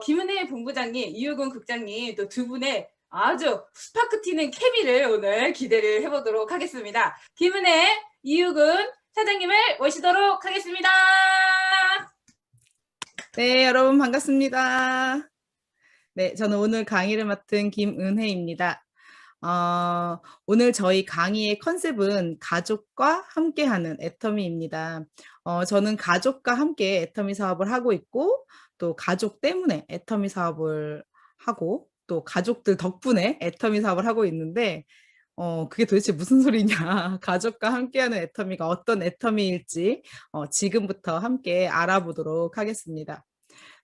김은혜 본부장님, 이유근 국장님 또 두 분의 아주 스파크 튀는 케미를 오늘 기대를 해보도록 하겠습니다. 김은혜, 이유근 사장님을 모시도록 하겠습니다. 네, 여러분 반갑습니다. 네, 저는 오늘 강의를 맡은 김은혜입니다. 오늘 저희 강의의 컨셉은 가족과 함께하는 애터미입니다. 저는 가족과 함께 애터미 사업을 하고 있고, 또 가족 때문에 애터미 사업을 하고, 또 가족들 덕분에 애터미 사업을 하고 있는데, 그게 도대체 무슨 소리냐. 가족과 함께하는 애터미가 어떤 애터미일지 지금부터 함께 알아보도록 하겠습니다.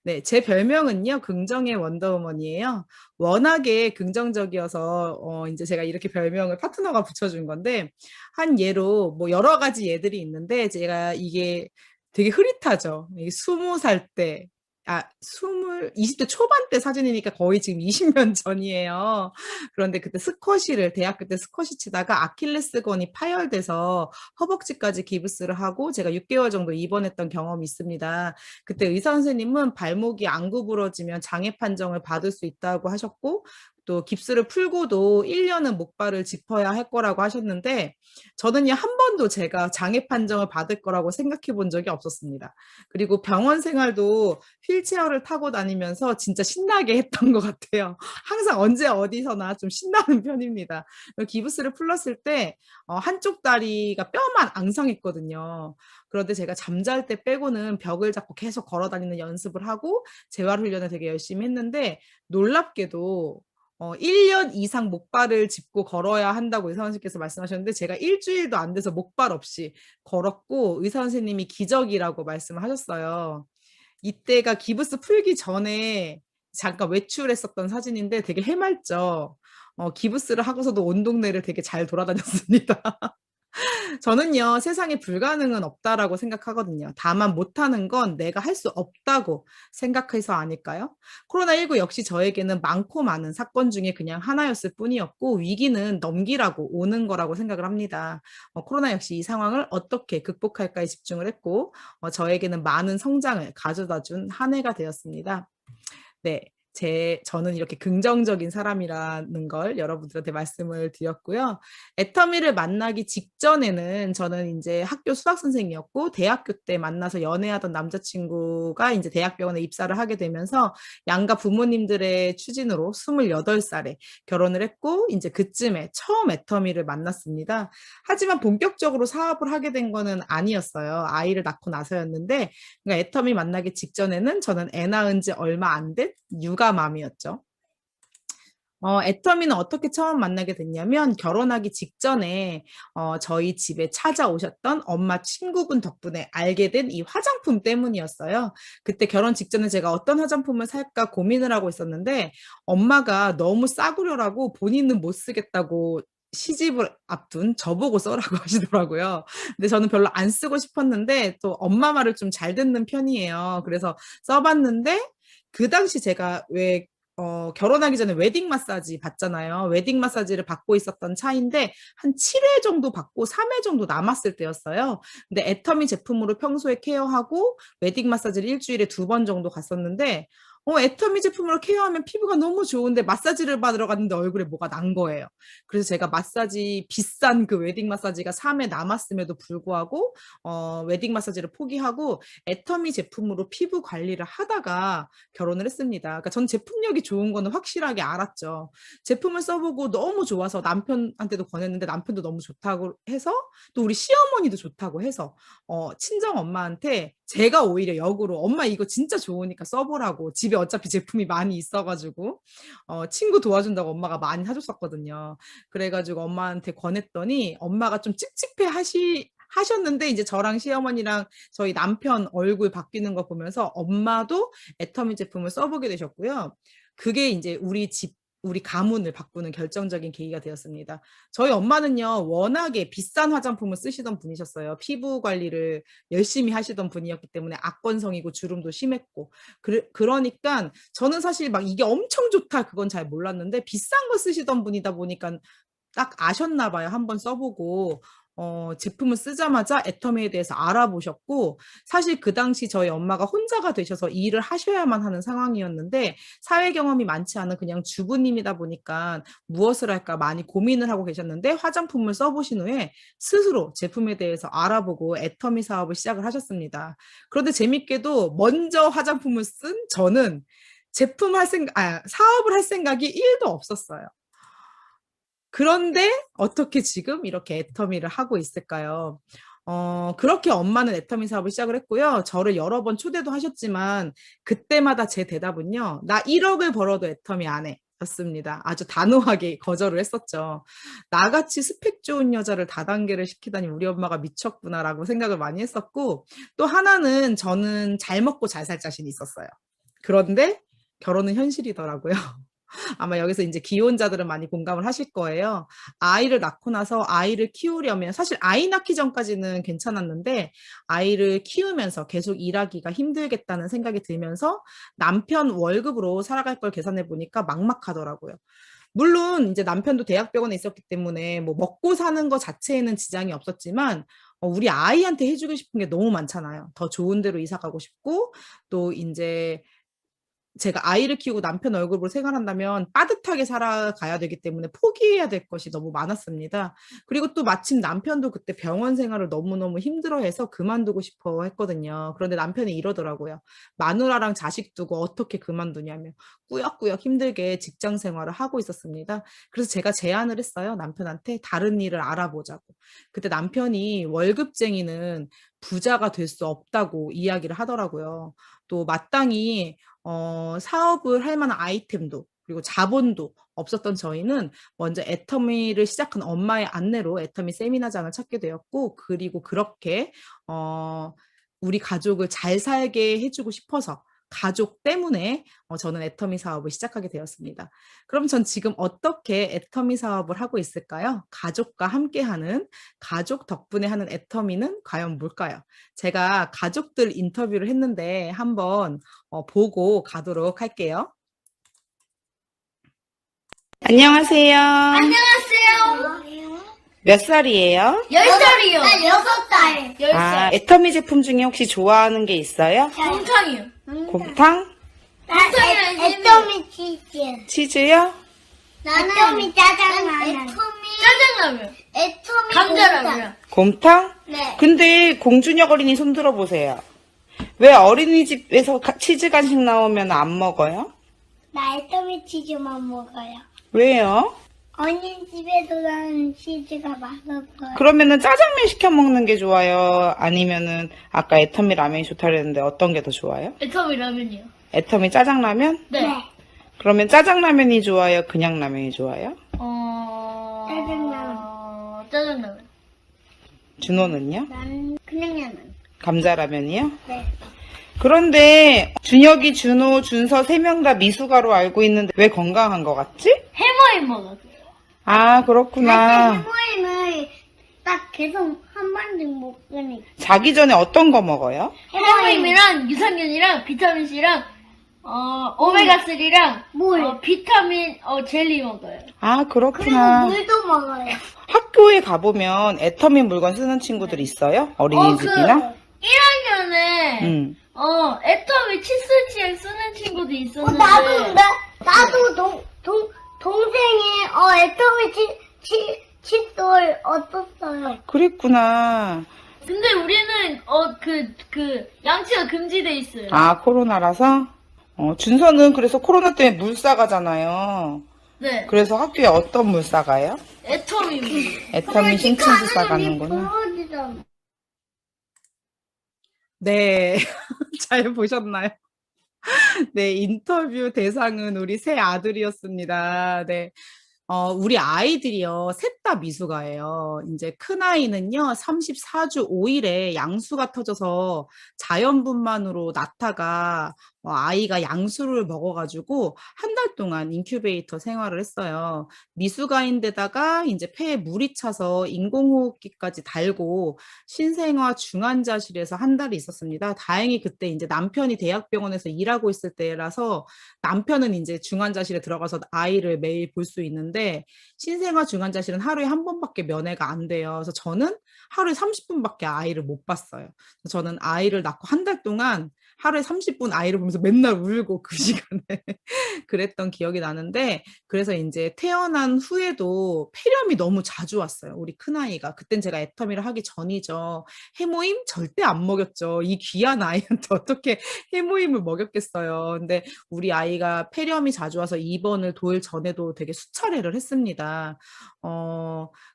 네, 제 별명은요, 긍정의 원더우먼이에요. 워낙에 긍정적이어서, 이제 제가 이렇게 별명을 파트너가 붙여준 건데, 한 예로, 뭐, 여러 가지 예들이 있는데, 제가 이게 되게 흐릿하죠. 이게 20살 때, 20대 초반 때 사진이니까 거의 지금 20년 전이에요. 그런데 그때 대학교 때 스쿼시 치다가 아킬레스건이 파열돼서 허벅지까지 기부스를 하고 제가 6개월 정도 입원했던 경험이 있습니다. 그때 의사 선생님은 발목이 안 구부러지면 장애 판정을 받을 수 있다고 하셨고, 또 깁스를 풀고도 1년은 목발을 짚어야 할 거라고 하셨는데, 저는요, 한 번도 제가 장애 판정을 받을 거라고 생각해 본 적이 없었습니다. 그리고 병원 생활도 휠체어를 타고 다니면서 진짜 신나게 했던 것 같아요. 항상 언제 어디서나 좀 신나는 편입니다. 기부스를 풀었을 때 한쪽 다리가 뼈만 앙상했거든요. 그런데 제가 잠잘 때 빼고는 벽을 잡고 계속 걸어 다니는 연습을 하고 재활 훈련을 되게 열심히 했는데, 놀랍게도 1년 이상 목발을 짚고 걸어야 한다고 의사 선생님께서 말씀하셨는데, 제가 일주일도 안 돼서 목발 없이 걸었고, 의사 선생님이 기적이라고 말씀을 하셨어요. 이때가 기부스 풀기 전에 잠깐 외출했었던 사진인데 되게 해맑죠. 기부스를 하고서도 온 동네를 되게 잘 돌아다녔습니다. 저는요, 세상에 불가능은 없다라고 생각하거든요. 다만 못하는 건 내가 할 수 없다고 생각해서 아닐까요? 코로나19 역시 저에게는 많고 많은 사건 중에 그냥 하나였을 뿐이었고, 위기는 넘기라고 오는 거라고 생각을 합니다. 코로나 역시 이 상황을 어떻게 극복할까에 집중을 했고, 저에게는 많은 성장을 가져다 준 한 해가 되었습니다. 네. 저는 이렇게 긍정적인 사람이라는 걸 여러분들한테 말씀을 드렸고요. 애터미를 만나기 직전에는 저는 이제 학교 수학 선생이었고, 대학교 때 만나서 연애하던 남자친구가 이제 대학병원에 입사를 하게 되면서 양가 부모님들의 추진으로 28살에 결혼을 했고, 이제 그쯤에 처음 애터미를 만났습니다. 하지만 본격적으로 사업을 하게 된 거는 아니었어요. 아이를 낳고 나서였는데, 그러니까 애터미 만나기 직전에는 저는 애 낳은 지 얼마 안 된 육아맘이었죠. 애터미는 어떻게 처음 만나게 됐냐면, 결혼하기 직전에 저희 집에 찾아오셨던 엄마 친구분 덕분에 알게 된 이 화장품 때문이었어요. 그때 결혼 직전에 제가 어떤 화장품을 살까 고민을 하고 있었는데, 엄마가 너무 싸구려라고 본인은 못 쓰겠다고 시집을 앞둔 저보고 써라고 하시더라고요. 근데 저는 별로 안 쓰고 싶었는데 또 엄마 말을 좀 잘 듣는 편이에요. 그래서 써봤는데, 그 당시 제가 왜 결혼하기 전에 웨딩 마사지 받잖아요. 웨딩 마사지를 받고 있었던 차인데 한 7회 정도 받고 3회 정도 남았을 때였어요. 근데 애터미 제품으로 평소에 케어하고 웨딩 마사지를 일주일에 2번 정도 갔었는데, 애터미 제품으로 케어하면 피부가 너무 좋은데 마사지를 받으러 갔는데 얼굴에 뭐가 난 거예요. 그래서 제가 비싼 그 웨딩 마사지가 3회 남았음에도 불구하고 웨딩 마사지를 포기하고 애터미 제품으로 피부 관리를 하다가 결혼을 했습니다. 그러니까 전 제품력이 좋은 거는 확실하게 알았죠. 제품을 써보고 너무 좋아서 남편한테도 권했는데 남편도 너무 좋다고 해서, 또 우리 시어머니도 좋다고 해서 친정 엄마한테 제가 오히려 역으로 엄마 이거 진짜 좋으니까 써보라고, 집에 어차피 제품이 많이 있어가지고 친구 도와준다고 엄마가 많이 사줬었거든요. 그래가지고 엄마한테 권했더니 엄마가 좀 찝찝해 하셨는데, 이제 저랑 시어머니랑 저희 남편 얼굴 바뀌는 거 보면서 엄마도 애터미 제품을 써보게 되셨고요. 그게 이제 우리 가문을 바꾸는 결정적인 계기가 되었습니다. 저희 엄마는요, 워낙에 비싼 화장품을 쓰시던 분이셨어요. 피부 관리를 열심히 하시던 분이었기 때문에 악건성이고 주름도 심했고. 그러니까 저는 사실 막 이게 엄청 좋다 그건 잘 몰랐는데, 비싼 거 쓰시던 분이다 보니까 딱 아셨나 봐요. 한번 써보고 제품을 쓰자마자 애터미에 대해서 알아보셨고, 사실 그 당시 저희 엄마가 혼자가 되셔서 이 일을 하셔야만 하는 상황이었는데, 사회 경험이 많지 않은 그냥 주부님이다 보니까 무엇을 할까 많이 고민을 하고 계셨는데, 화장품을 써보신 후에 스스로 제품에 대해서 알아보고 애터미 사업을 시작을 하셨습니다. 그런데 재밌게도 먼저 화장품을 쓴 저는 사업을 할 생각이 1도 없었어요. 그런데 어떻게 지금 이렇게 애터미를 하고 있을까요? 그렇게 엄마는 애터미 사업을 시작을 했고요. 저를 여러 번 초대도 하셨지만 그때마다 제 대답은요. 나 1억을 벌어도 애터미 안 해. 였습니다. 아주 단호하게 거절을 했었죠. 나같이 스펙 좋은 여자를 다단계를 시키다니 우리 엄마가 미쳤구나라고 생각을 많이 했었고, 또 하나는 저는 잘 먹고 잘 살 자신이 있었어요. 그런데 결혼은 현실이더라고요. 아마 여기서 이제 기혼자들은 많이 공감을 하실 거예요. 아이를 낳고 나서 아이를 키우려면 사실 아이 낳기 전까지는 괜찮았는데 아이를 키우면서 계속 일하기가 힘들겠다는 생각이 들면서 남편 월급으로 살아갈 걸 계산해 보니까 막막하더라고요. 물론 이제 남편도 대학병원에 있었기 때문에 뭐 먹고 사는 것 자체에는 지장이 없었지만 우리 아이한테 해주고 싶은 게 너무 많잖아요. 더 좋은 데로 이사 가고 싶고 또 이제 제가 아이를 키우고 남편 월급으로 생활한다면 빠듯하게 살아가야 되기 때문에 포기해야 될 것이 너무 많았습니다. 그리고 또 마침 남편도 그때 병원 생활을 너무너무 힘들어해서 그만두고 싶어 했거든요. 그런데 남편이 이러더라고요. 마누라랑 자식 두고 어떻게 그만두냐며 꾸역꾸역 힘들게 직장 생활을 하고 있었습니다. 그래서 제가 제안을 했어요. 남편한테 다른 일을 알아보자고. 그때 남편이 월급쟁이는 부자가 될 수 없다고 이야기를 하더라고요. 또 마땅히 사업을 할 만한 아이템도 그리고 자본도 없었던 저희는 먼저 애터미를 시작한 엄마의 안내로 애터미 세미나장을 찾게 되었고, 그리고 그렇게 우리 가족을 잘 살게 해주고 싶어서 가족 때문에 저는 애터미 사업을 시작하게 되었습니다. 그럼 전 지금 어떻게 애터미 사업을 하고 있을까요? 가족과 함께하는, 가족 덕분에 하는 애터미는 과연 뭘까요? 제가 가족들 인터뷰를 했는데 한번 보고 가도록 할게요. 안녕하세요. 안녕하세요. 몇 살이에요? 10살이요. 나 6살. 10살. 아, 애터미 제품 중에 혹시 좋아하는 게 있어요? 곰탕이요. 곰탕? 애터미 치즈. 치즈요? 나는 애터미 짜장라면. 짜장라면. 애터미 감자라면. 곰탕? 네. 근데 공준혁 어린이 손 들어보세요. 왜 어린이집에서 치즈 간식 나오면 안 먹어요? 나 애터미 치즈만 먹어요. 왜요? 어린이집에서 나는 치즈가 맛없어요. 그러면은 짜장면 시켜 먹는 게 좋아요? 아니면은 아까 애터미 라면이 좋다 그랬는데 어떤 게 더 좋아요? 애터미 라면이요. 애터미 짜장라면? 네. 그러면 짜장라면이 좋아요? 그냥 라면이 좋아요? 짜장라면. 준호는요? 난 그냥 라면. 감자라면이요? 네. 그런데 준혁이, 준호, 준서 3명 다 미숙아로 알고 있는데 왜 건강한 것 같지? 해머인 먹었어요. 아, 그렇구나. 해머임을 딱 계속 한 번씩 먹으니까. 자기 전에 어떤 거 먹어요? 해머임이랑 유산균이랑 비타민C랑 오메가3랑 물. 비타민 젤리 먹어요. 아, 그리고 그렇구나. 물도 먹어요. 학교에 가보면 애터미 물건 쓰는 친구들 있어요? 어린이집이나? 1학년에 응. 애터미 칫솔치약 쓰는 친구도 있었는데. 나도 동생이 애터미 칫솔 얻었어요. 그랬구나. 근데 우리는 양치가 금지돼 있어요. 아, 코로나라서? 준서는 그래서 코로나 때문에 물 싸가잖아요. 네. 그래서 학교에 어떤 물 싸가요? 애터미 물. 애터미 신친지 싸가는구나. 네, 잘 보셨나요? 네, 인터뷰 대상은 우리 세 아들이었습니다. 네. 우리 아이들이요, 셋 다 미숙아예요. 이제 큰아이는요, 34주 5일에 양수가 터져서 자연분만으로 낳다가 아이가 양수를 먹어가지고 한 달 달 동안 인큐베이터 생활을 했어요. 미숙아인데다가 이제 폐에 물이 차서 인공호흡기까지 달고 신생아 중환자실에서 한 달이 있었습니다. 다행히 그때 이제 남편이 대학병원에서 일하고 있을 때라서 남편은 이제 중환자실에 들어가서 아이를 매일 볼 수 있는데 신생아 중환자실은 하루에 한 번밖에 면회가 안 돼요. 그래서 저는 하루에 30분밖에 아이를 못 봤어요. 저는 아이를 낳고 한 달 동안 하루에 30분 아이를 보면서 맨날 울고 그 시간에 그랬던 기억이 나는데 그래서 이제 태어난 후에도 폐렴이 너무 자주 왔어요. 우리 큰아이가. 그땐 제가 애터미를 하기 전이죠. 해모임 절대 안 먹였죠. 이 귀한 아이한테 어떻게 해모임을 먹였겠어요. 근데 우리 아이가 폐렴이 자주 와서 입원을 도일 전에도 되게 수차례를 했습니다.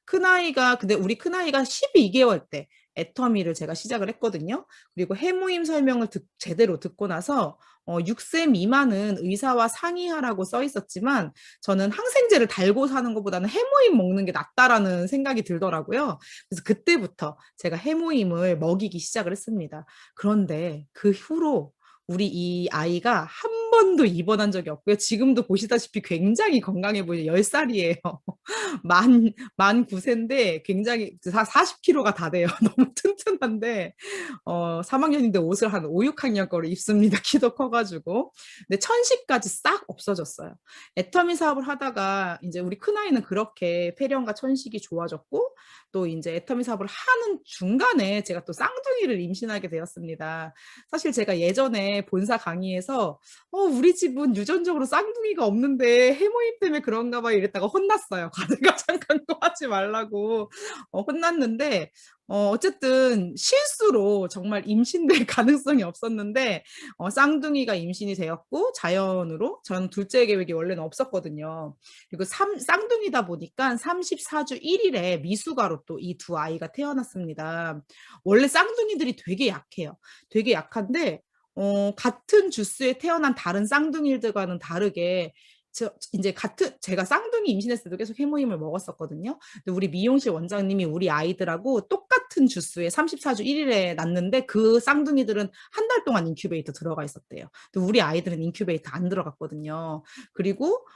큰아이가 근데 우리 큰아이가 12개월 때 애터미를 제가 시작을 했거든요. 그리고 해모임 설명을 제대로 듣고 나서 6세 미만은 의사와 상의하라고 써 있었지만 저는 항생제를 달고 사는 것보다는 해모임 먹는 게 낫다라는 생각이 들더라고요. 그래서 그때부터 제가 해모임을 먹이기 시작을 했습니다. 그런데 그 후로 우리 이 아이가 한 번도 입원한 적이 없고요. 지금도 보시다시피 굉장히 건강해 보이죠. 10살이에요. 만 9세인데 굉장히 40kg가 다 돼요. 너무 튼튼한데 3학년인데 옷을 한 5, 6학년 거를 입습니다. 키도 커가지고. 근데 천식까지 싹 없어졌어요. 애터미 사업을 하다가 이제 우리 큰아이는 그렇게 폐렴과 천식이 좋아졌고 또 이제 애터미 사업을 하는 중간에 제가 또 쌍둥이를 임신하게 되었습니다. 사실 제가 예전에 본사 강의에서 우리 집은 유전적으로 쌍둥이가 없는데 해모임 때문에 그런가 봐요 이랬다가 혼났어요. 가장 광고 하지 말라고 혼났는데 어쨌든 실수로 정말 임신될 가능성이 없었는데 쌍둥이가 임신이 되었고 자연으로 전 둘째 계획이 원래는 없었거든요. 그리고 쌍둥이다 보니까 34주 1일에 미숙아로 또 이 두 아이가 태어났습니다. 원래 쌍둥이들이 되게 약해요. 되게 약한데 같은 주스에 태어난 다른 쌍둥이들과는 다르게 제가 쌍둥이 임신했을 때도 계속 해모임을 먹었었거든요. 근데 우리 미용실 원장님이 우리 아이들하고 똑같은 주스에 34주 1일에 낳는데 그 쌍둥이들은 한 달 동안 인큐베이터 들어가 있었대요. 근데 우리 아이들은 인큐베이터 안 들어갔거든요. 그리고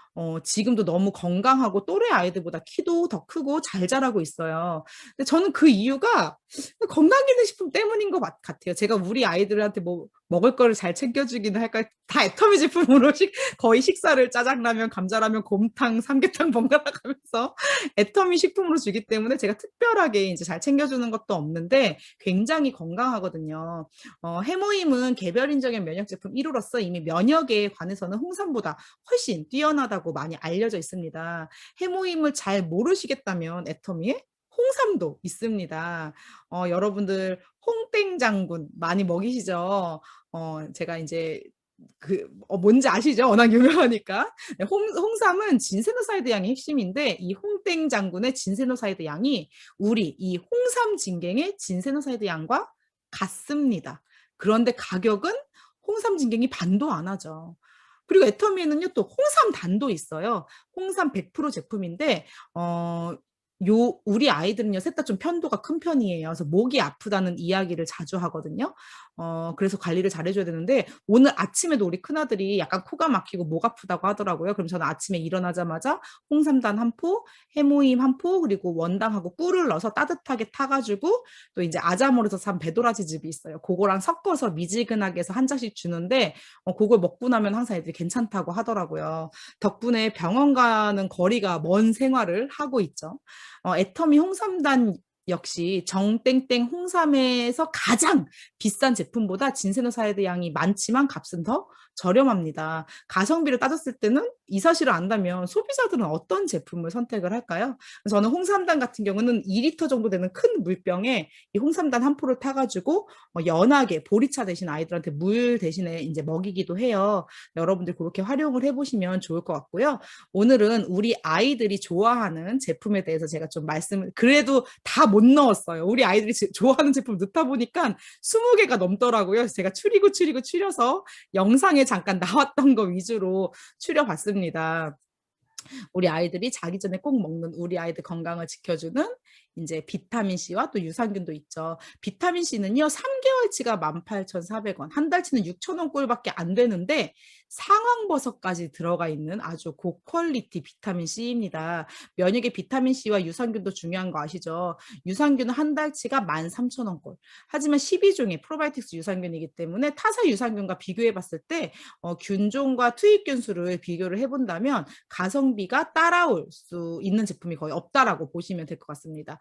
지금도 너무 건강하고 또래 아이들보다 키도 더 크고 잘 자라고 있어요. 근데 저는 그 이유가 건강기능식품 때문인 것 같아요. 제가 우리 아이들한테 뭐 먹을 거를 잘 챙겨주기는 할까 다 애터미 제품으로 거의 식사를 짜장라면, 감자라면, 곰탕, 삼계탕 번갈아 가면서 애터미 식품으로 주기 때문에 제가 특별하게 이제 잘 챙겨주는 것도 없는데 굉장히 건강하거든요. 해모임은 개별인적인 면역 제품 1호로서 이미 면역에 관해서는 홍삼보다 훨씬 뛰어나다고 많이 알려져 있습니다. 해모임을 잘 모르시겠다면 애터미에 홍삼도 있습니다. 여러분들 홍땡장군 많이 먹이시죠? 제가 이제 뭔지 아시죠? 워낙 유명하니까. 네, 홍삼은 진세노사이드 양이 핵심인데 이 홍땡장군의 진세노사이드 양이 우리 이 홍삼 진갱의 진세노사이드 양과 같습니다. 그런데 가격은 홍삼 진갱이 반도 안 하죠. 그리고 애터미에는요 또 홍삼 단도 있어요. 홍삼 100% 제품인데 우리 아이들은요 셋 다 좀 편도가 큰 편이에요. 그래서 목이 아프다는 이야기를 자주 하거든요. 그래서 관리를 잘 해줘야 되는데 오늘 아침에도 우리 큰아들이 약간 코가 막히고 목 아프다고 하더라고요. 그럼 저는 아침에 일어나자마자 홍삼단 한 포, 해모임 한 포, 그리고 원당하고 꿀을 넣어서 따뜻하게 타가지고 또 이제 아자몰에서 산 배도라지즙이 있어요. 그거랑 섞어서 미지근하게 해서 한 잔씩 주는데 그걸 먹고 나면 항상 애들이 괜찮다고 하더라고요. 덕분에 병원 가는 거리가 먼 생활을 하고 있죠. 애터미 홍삼단 역시 정땡땡 홍삼에서 가장 비싼 제품보다 진세노사이드 양이 많지만 값은 더 저렴합니다. 가성비를 따졌을 때는 이 사실을 안다면 소비자들은 어떤 제품을 선택을 할까요? 저는 홍삼단 같은 경우는 2리터 정도 되는 큰 물병에 이 홍삼단 한 포를 타가지고 연하게 보리차 대신 아이들한테 물 대신에 이제 먹이기도 해요. 여러분들 그렇게 활용을 해보시면 좋을 것 같고요. 오늘은 우리 아이들이 좋아하는 제품에 대해서 제가 좀 그래도 다 못 넣었어요. 우리 아이들이 좋아하는 제품 넣다 보니까 20개가 넘더라고요. 그래서 제가 추려서 영상에 잠깐 나왔던 거 위주로 추려봤습니다. 우리 아이들이 자기 전에 꼭 먹는 우리 아이들 건강을 지켜주는 이제 비타민 C와 또 유산균도 있죠. 비타민 C는요, 3개월치가 18,400원, 한 달치는 6,000원 꼴밖에 안 되는데 상황버섯까지 들어가 있는 아주 고퀄리티 비타민 C입니다. 면역에 비타민 C와 유산균도 중요한 거 아시죠? 유산균은 한 달치가 13,000원 꼴. 하지만 12종의 프로바이오틱스 유산균이기 때문에 타사 유산균과 비교해 봤을 때 균종과 투입균 수를 비교를 해본다면 가성비가 따라올 수 있는 제품이 거의 없다라고 보시면 될 것 같습니다.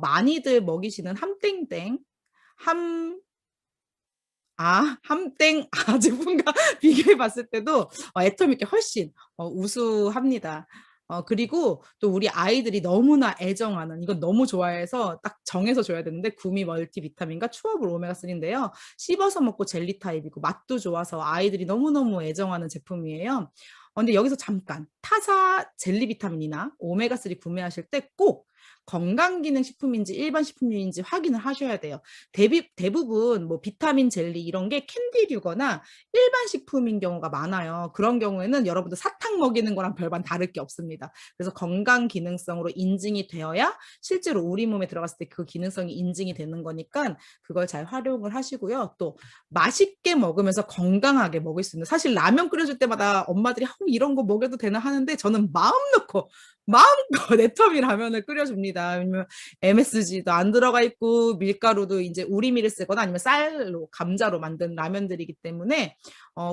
많이들 먹이시는 함땡땡, 함땡 제품과 비교해 봤을 때도 애터미께 훨씬 우수합니다. 그리고 또 우리 아이들이 너무나 애정하는, 이건 너무 좋아해서 딱 정해서 줘야 되는데, 구미 멀티비타민과 추어블 오메가3인데요. 씹어서 먹고 젤리 타입이고 맛도 좋아서 아이들이 너무너무 애정하는 제품이에요. 근데 여기서 잠깐, 타사 젤리 비타민이나 오메가3 구매하실 때 꼭 건강기능식품인지 일반 식품인지 확인을 하셔야 돼요. 대부분 뭐 비타민 젤리 이런 게 캔디류거나 일반 식품인 경우가 많아요. 그런 경우에는 여러분들 사탕 먹이는 거랑 별반 다를 게 없습니다. 그래서 건강 기능성으로 인증이 되어야 실제로 우리 몸에 들어갔을 때 그 기능성이 인증이 되는 거니까 그걸 잘 활용을 하시고요. 또 맛있게 먹으면서 건강하게 먹을 수 있는, 사실 라면 끓여줄 때마다 엄마들이 이런 거 먹여도 되나 하는데 저는 마음 놓고 마음껏 애터미 라면을 끓여줍니다. 왜냐면 MSG도 안 들어가 있고 밀가루도 이제 우리밀을 쓰거나 아니면 쌀로, 감자로 만든 라면들이기 때문에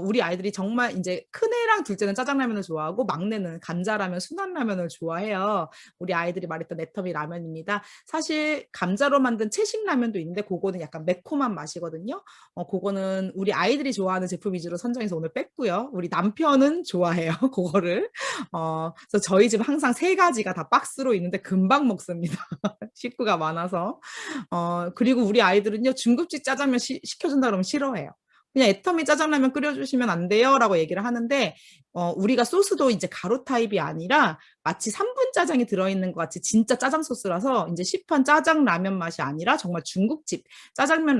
우리 아이들이 정말 이제 큰애랑 둘째는 짜장라면을 좋아하고 막내는 감자라면, 순한라면을 좋아해요. 우리 아이들이 말했던 애터미 라면입니다. 사실 감자로 만든 채식라면도 있는데 그거는 약간 매콤한 맛이거든요. 그거는 우리 아이들이 좋아하는 제품 위주로 선정해서 오늘 뺐고요. 우리 남편은 좋아해요. 그거를. 그래서 저희 집 항상 3가지가 다 박스로 있는데 금방 먹습니다. 식구가 많아서. 그리고 우리 아이들은요, 중국집 짜장면 시켜준다 그러면 싫어해요. 그냥 애터미 짜장라면 끓여주시면 안 돼요 라고 얘기를 하는데, 우리가 소스도 이제 가루 타입이 아니라 마치 3분 짜장이 들어있는 것 같이 진짜 짜장 소스라서 이제 시판 짜장라면 맛이 아니라 정말 중국집 짜장면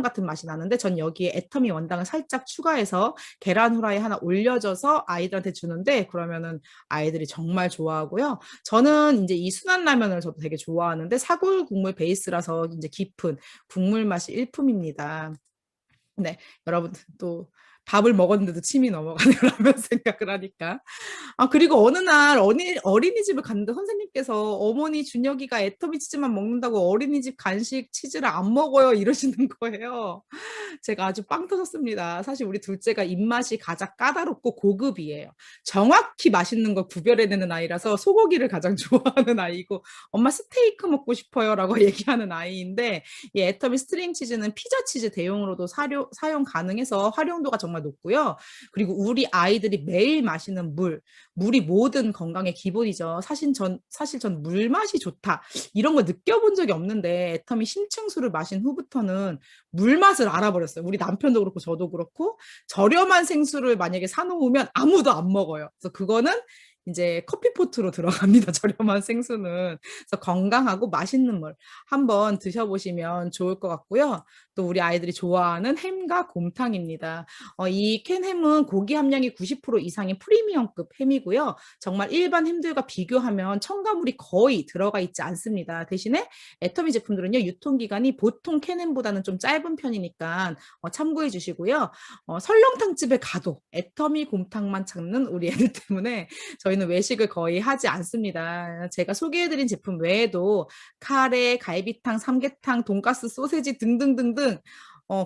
같은 맛이 나는데, 전 여기에 애터미 원당을 살짝 추가해서 계란 후라이 하나 올려줘서 아이들한테 주는데, 그러면은 아이들이 정말 좋아하고요. 저는 이제 이 순한 라면을 저도 되게 좋아하는데 사골 국물 베이스라서 이제 깊은 국물 맛이 일품입니다. 네, 여러분 또 밥을 먹었는데도 침이 넘어가네요. 라면 생각을 하니까. 그리고 어느 날 어린이집을 갔는데 선생님께서 어머니 준혁이가 애터미 치즈만 먹는다고 어린이집 간식 치즈를 안 먹어요 이러시는 거예요. 제가 아주 빵 터졌습니다. 사실 우리 둘째가 입맛이 가장 까다롭고 고급이에요. 정확히 맛있는 걸 구별해내는 아이라서 소고기를 가장 좋아하는 아이고, 엄마 스테이크 먹고 싶어요 라고 얘기하는 아이인데, 이 애터미 스트링 치즈는 피자 치즈 대용으로도 사용 가능해서 활용도가 정말 높고요. 그리고 우리 아이들이 매일 마시는 물이 모든 건강의 기본이죠. 사실 전 물 맛이 좋다 이런 거 느껴본 적이 없는데, 애터미 심층수를 마신 후부터는 물 맛을 알아버렸어요. 우리 남편도 그렇고 저도 그렇고. 저렴한 생수를 만약에 사놓으면 아무도 안 먹어요. 그래서 그거는 이제 커피포트로 들어갑니다. 저렴한 생수는. 그래서 건강하고 맛있는 물 한번 드셔보시면 좋을 것 같고요. 또 우리 아이들이 좋아하는 햄과 곰탕입니다. 이 캔 햄은 고기 함량이 90% 이상의 프리미엄급 햄이고요. 정말 일반 햄들과 비교하면 첨가물이 거의 들어가 있지 않습니다. 대신에 애터미 제품들은요, 유통기간이 보통 캔 햄보다는 좀 짧은 편이니까 참고해 주시고요. 설렁탕집에 가도 애터미 곰탕만 찾는 우리 애들 때문에 저희는 외식을 거의 하지 않습니다. 제가 소개해드린 제품 외에도 카레, 갈비탕, 삼계탕, 돈가스, 소세지 등등등등.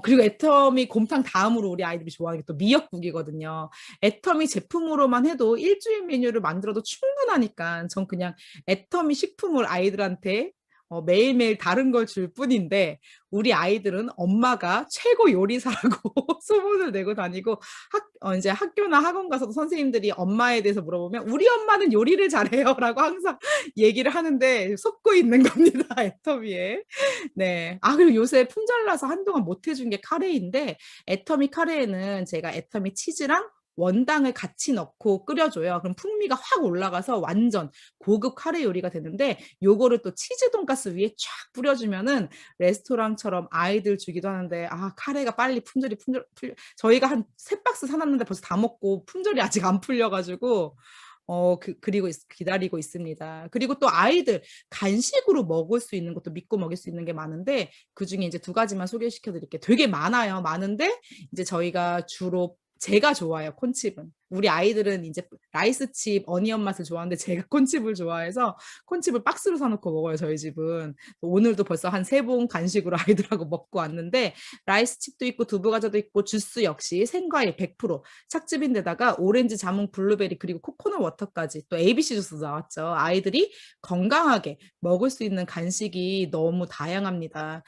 그리고 애터미 곰탕 다음으로 우리 아이들이 좋아하는 게 또 미역국이거든요. 애터미 제품으로만 해도 일주일 메뉴를 만들어도 충분하니까 전 그냥 애터미 식품을 아이들한테 매일매일 다른 걸 줄 뿐인데, 우리 아이들은 엄마가 최고 요리사라고 소문을 내고 다니고, 이제 학교나 학원 가서도 선생님들이 엄마에 대해서 물어보면 우리 엄마는 요리를 잘해요 라고 항상 얘기를 하는데 속고 있는 겁니다. 애터미에. 네. 그리고 요새 품절나서 한동안 못 해준 게 카레인데, 애터미 카레에는 제가 애터미 치즈랑 원당을 같이 넣고 끓여줘요. 그럼 풍미가 확 올라가서 완전 고급 카레 요리가 되는데, 요거를 또 치즈 돈가스 위에 쫙 뿌려주면은 레스토랑처럼 아이들 주기도 하는데, 카레가 빨리 저희가 한 3박스 사놨는데 벌써 다 먹고 품절이 아직 안 풀려가지고 그리고 기다리고 있습니다. 그리고 또 아이들 간식으로 먹을 수 있는 것도 믿고 먹일 수 있는 게 많은데 그중에 이제 두 가지만 소개시켜 드릴게요. 되게 많아요. 많은데 이제 저희가 주로 제가 좋아해요. 콘칩은. 우리 아이들은 이제 라이스칩, 어니언 맛을 좋아하는데 제가 콘칩을 좋아해서 콘칩을 박스로 사놓고 먹어요. 저희 집은. 오늘도 벌써 한 3봉 간식으로 아이들하고 먹고 왔는데 라이스칩도 있고 두부과자도 있고 주스 역시 생과일 100% 착즙인데다가 오렌지, 자몽, 블루베리 그리고 코코넛 워터까지 또 ABC 주스도 나왔죠. 아이들이 건강하게 먹을 수 있는 간식이 너무 다양합니다.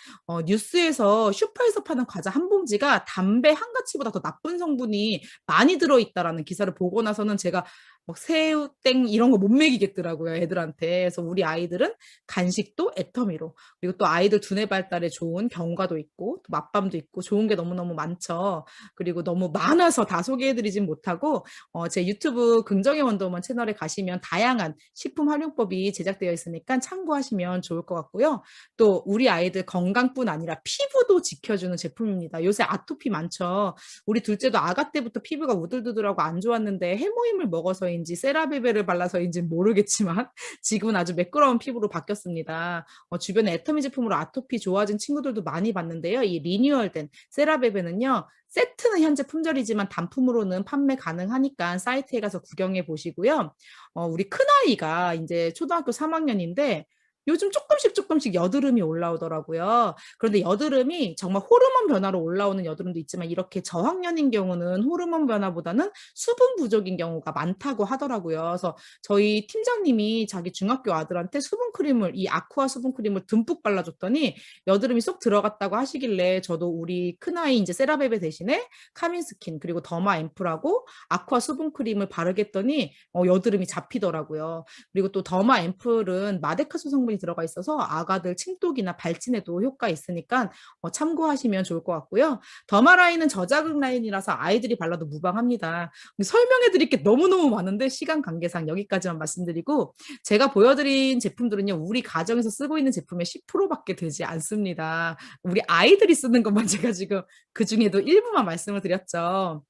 뉴스에서 슈퍼에서 파는 과자 한 봉지가 담배 한 가치보다 더 나쁜 성분이 많이 들어있다라는 기사를 보고 나서는 제가 막 새우땡 이런 거 못 먹이겠더라고요, 애들한테. 그래서 우리 아이들은 간식도 애터미로, 그리고 또 아이들 두뇌 발달에 좋은 견과도 있고 또 맛밤도 있고 좋은 게 너무너무 많죠. 그리고 너무 많아서 다 소개해드리진 못하고 제 유튜브 긍정의 원더우먼 채널에 가시면 다양한 식품 활용법이 제작되어 있으니까 참고하시면 좋을 것 같고요. 또 우리 아이들 건강뿐 아니라 피부도 지켜주는 제품입니다. 요새 아토피 많죠. 우리 둘째도 아가 때부터 피부가 우들두들하고 안 좋았는데 해모임을 먹어서인지 세라베베를 발라서인지 모르겠지만 지금은 아주 매끄러운 피부로 바뀌었습니다. 주변에 애터미 제품으로 아토피 좋아진 친구들도 많이 봤는데요. 이 리뉴얼된 세라베베는요. 세트는 현재 품절이지만 단품으로는 판매 가능하니까 사이트에 가서 구경해 보시고요. 우리 큰아이가 이제 초등학교 3학년인데 요즘 조금씩 여드름이 올라오더라고요. 그런데 여드름이 정말 호르몬 변화로 올라오는 여드름도 있지만 이렇게 저학년인 경우는 호르몬 변화보다는 수분 부족인 경우가 많다고 하더라고요. 그래서 저희 팀장님이 자기 중학교 아들한테 수분크림을, 이 아쿠아 수분크림을 듬뿍 발라줬더니 여드름이 쏙 들어갔다고 하시길래 저도 우리 큰아이 이제 세라베베 대신에 카민스킨 그리고 더마 앰플하고 아쿠아 수분크림을 바르겠더니 여드름이 잡히더라고요. 그리고 또 더마 앰플은 마데카소 성분이 들어가 있어서 아가들 침독이나 발진에도 효과 있으니까 참고하시면 좋을 것 같고요. 더마라인은 저자극 라인이라서 아이들이 발라도 무방합니다. 설명해 드릴 게 너무너무 많은데 시간 관계상 여기까지만 말씀드리고 제가 보여드린 제품들은요. 우리 가정에서 쓰고 있는 제품의 10%밖에 되지 않습니다. 우리 아이들이 쓰는 것만 제가 지금 그중에도 일부만 말씀을 드렸죠.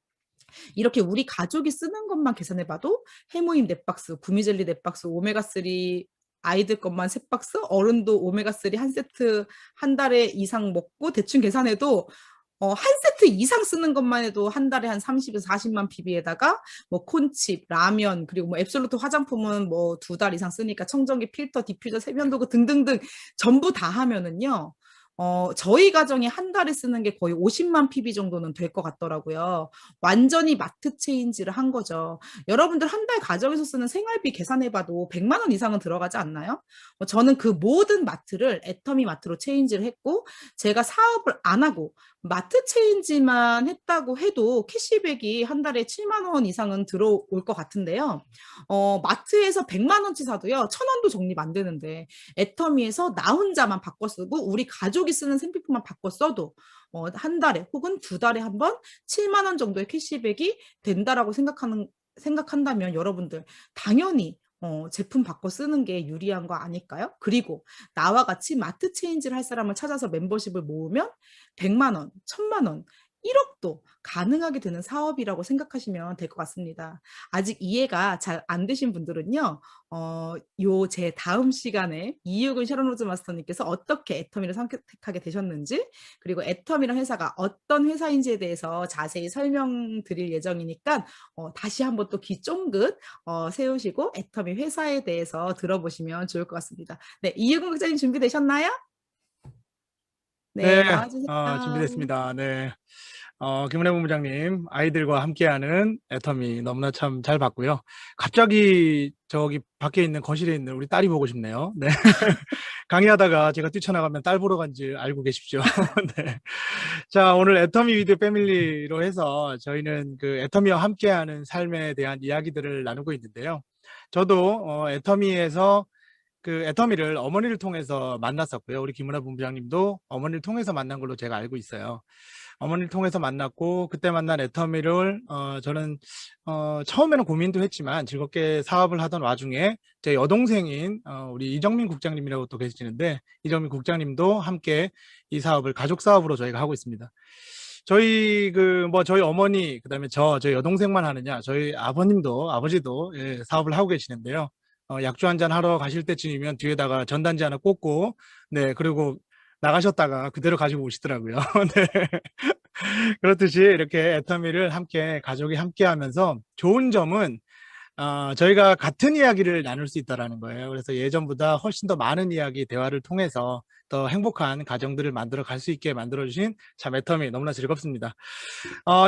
이렇게 우리 가족이 쓰는 것만 계산해봐도 해모임 4박스, 구미젤리 4박스, 오메가3 아이들 것만 3박스, 어른도 오메가3 한 세트 한 달에 이상 먹고 대충 계산해도 한 세트 이상 쓰는 것만 해도 한 달에 한 30에서 40만 PB에다가 뭐 콘칩, 라면, 그리고 뭐 앱솔루트 화장품은 뭐 2달 이상 쓰니까 청정기, 필터, 디퓨저, 세면도구 등등등 전부 다 하면은요. 저희 가정이 한 달에 쓰는 게 거의 50만 PB 정도는 될 것 같더라고요. 완전히 마트 체인지를 한 거죠. 여러분들 한 달 가정에서 쓰는 생활비 계산해봐도 100만 원 이상은 들어가지 않나요? 저는 그 모든 마트를 애터미 마트로 체인지를 했고 제가 사업을 안 하고 마트 체인지만 했다고 해도 캐시백이 한 달에 7만 원 이상은 들어올 것 같은데요. 마트에서 100만 원치 사도요. 1,000원도 적립 안 되는데 애터미에서 나 혼자만 바꿔 쓰고 우리 가족이 쓰는 생필품만 바꿔 써도 한 달에 혹은 2달에 한 번 7만 원 정도의 캐시백이 된다라고 생각한다면 여러분들 당연히 제품 바꿔 쓰는 게 유리한 거 아닐까요? 그리고 나와 같이 마트 체인지를 할 사람을 찾아서 멤버십을 모으면 100만 원, 1,000만 원, 1억도 가능하게 되는 사업이라고 생각하시면 될 것 같습니다. 아직 이해가 잘 안 되신 분들은요, 제 다음 시간에 이유근 sharon rose 마스터님께서 어떻게 애터미를 선택하게 되셨는지, 그리고 애터미란 회사가 어떤 회사인지에 대해서 자세히 설명드릴 예정이니까 다시 한번 또 귀 쫑긋 세우시고 애터미 회사에 대해서 들어보시면 좋을 것 같습니다. 네, 이유근 국장님 준비되셨나요? 네, 나와주세요. 준비됐습니다. 네. 김은혜 본부장님, 아이들과 함께하는 애터미 너무나 참 잘 봤고요. 갑자기 저기 밖에 있는 거실에 있는 우리 딸이 보고 싶네요. 네. 강의하다가 제가 뛰쳐나가면 딸 보러 간지 알고 계십시오. 네. 자, 오늘 애터미 위드 패밀리로 해서 저희는 그 애터미와 함께하는 삶에 대한 이야기들을 나누고 있는데요. 저도 애터미에서 그 애터미를 어머니를 통해서 만났었고요. 우리 김은하 본부장님도 어머니를 통해서 만난 걸로 제가 알고 있어요. 어머니를 통해서 만났고 그때 만난 애터미를 저는 처음에는 고민도 했지만 즐겁게 사업을 하던 와중에 제 여동생인 우리 이정민 국장님이라고 또 계시는데 이정민 국장님도 함께 이 사업을 가족 사업으로 저희가 하고 있습니다. 저희 저희 어머니, 그다음에 저희 여동생만 하느냐, 저희 아버지도 예, 사업을 하고 계시는데요. 약주 한잔 하러 가실 때쯤이면 뒤에다가 전단지 하나 꽂고, 네, 그리고 나가셨다가 그대로 가지고 오시더라고요. 네. 그렇듯이 이렇게 애터미를 가족이 함께 하면서 좋은 점은 저희가 같은 이야기를 나눌 수 있다라는 거예요. 그래서 예전보다 훨씬 더 많은 이야기, 대화를 통해서 더 행복한 가정들을 만들어 갈 수 있게 만들어주신 참 애터미 너무나 즐겁습니다.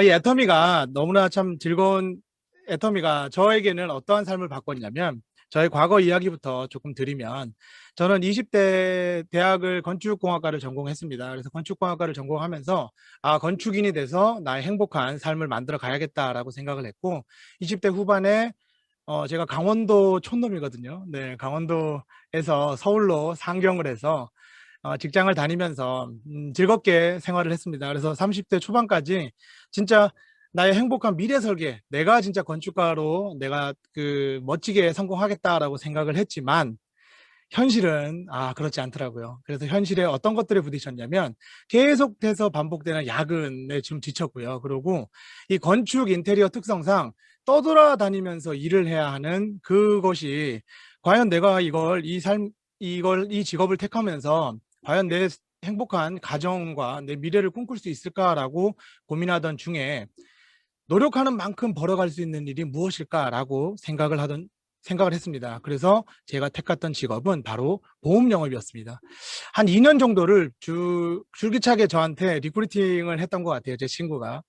이 애터미가 너무나 참 즐거운 애터미가 저에게는 어떠한 삶을 바꿨냐면, 저의 과거 이야기부터 조금 드리면, 저는 20대 대학을 건축공학과를 전공했습니다. 그래서 건축공학과를 전공하면서 건축인이 돼서 나의 행복한 삶을 만들어 가야겠다라고 생각을 했고, 20대 후반에 제가 강원도 촌놈이거든요. 네, 강원도에서 서울로 상경을 해서 직장을 다니면서 즐겁게 생활을 했습니다. 그래서 30대 초반까지 진짜 나의 행복한 미래 설계, 내가 진짜 건축가로 내가 멋지게 성공하겠다라고 생각을 했지만, 현실은 그렇지 않더라고요. 그래서 현실에 어떤 것들에 부딪혔냐면, 계속해서 반복되는 야근에 좀 지쳤고요. 그리고 이 건축 인테리어 특성상 떠돌아다니면서 일을 해야 하는 그것이, 과연 내가 이 직업을 택하면서 과연 내 행복한 가정과 내 미래를 꿈꿀 수 있을까라고 고민하던 중에, 노력하는 만큼 벌어갈 수 있는 일이 무엇일까라고 생각을 했습니다. 그래서 제가 택했던 직업은 바로 보험 영업이었습니다. 한 2년 정도를 줄기차게 저한테 리크루팅을 했던 것 같아요. 제 친구가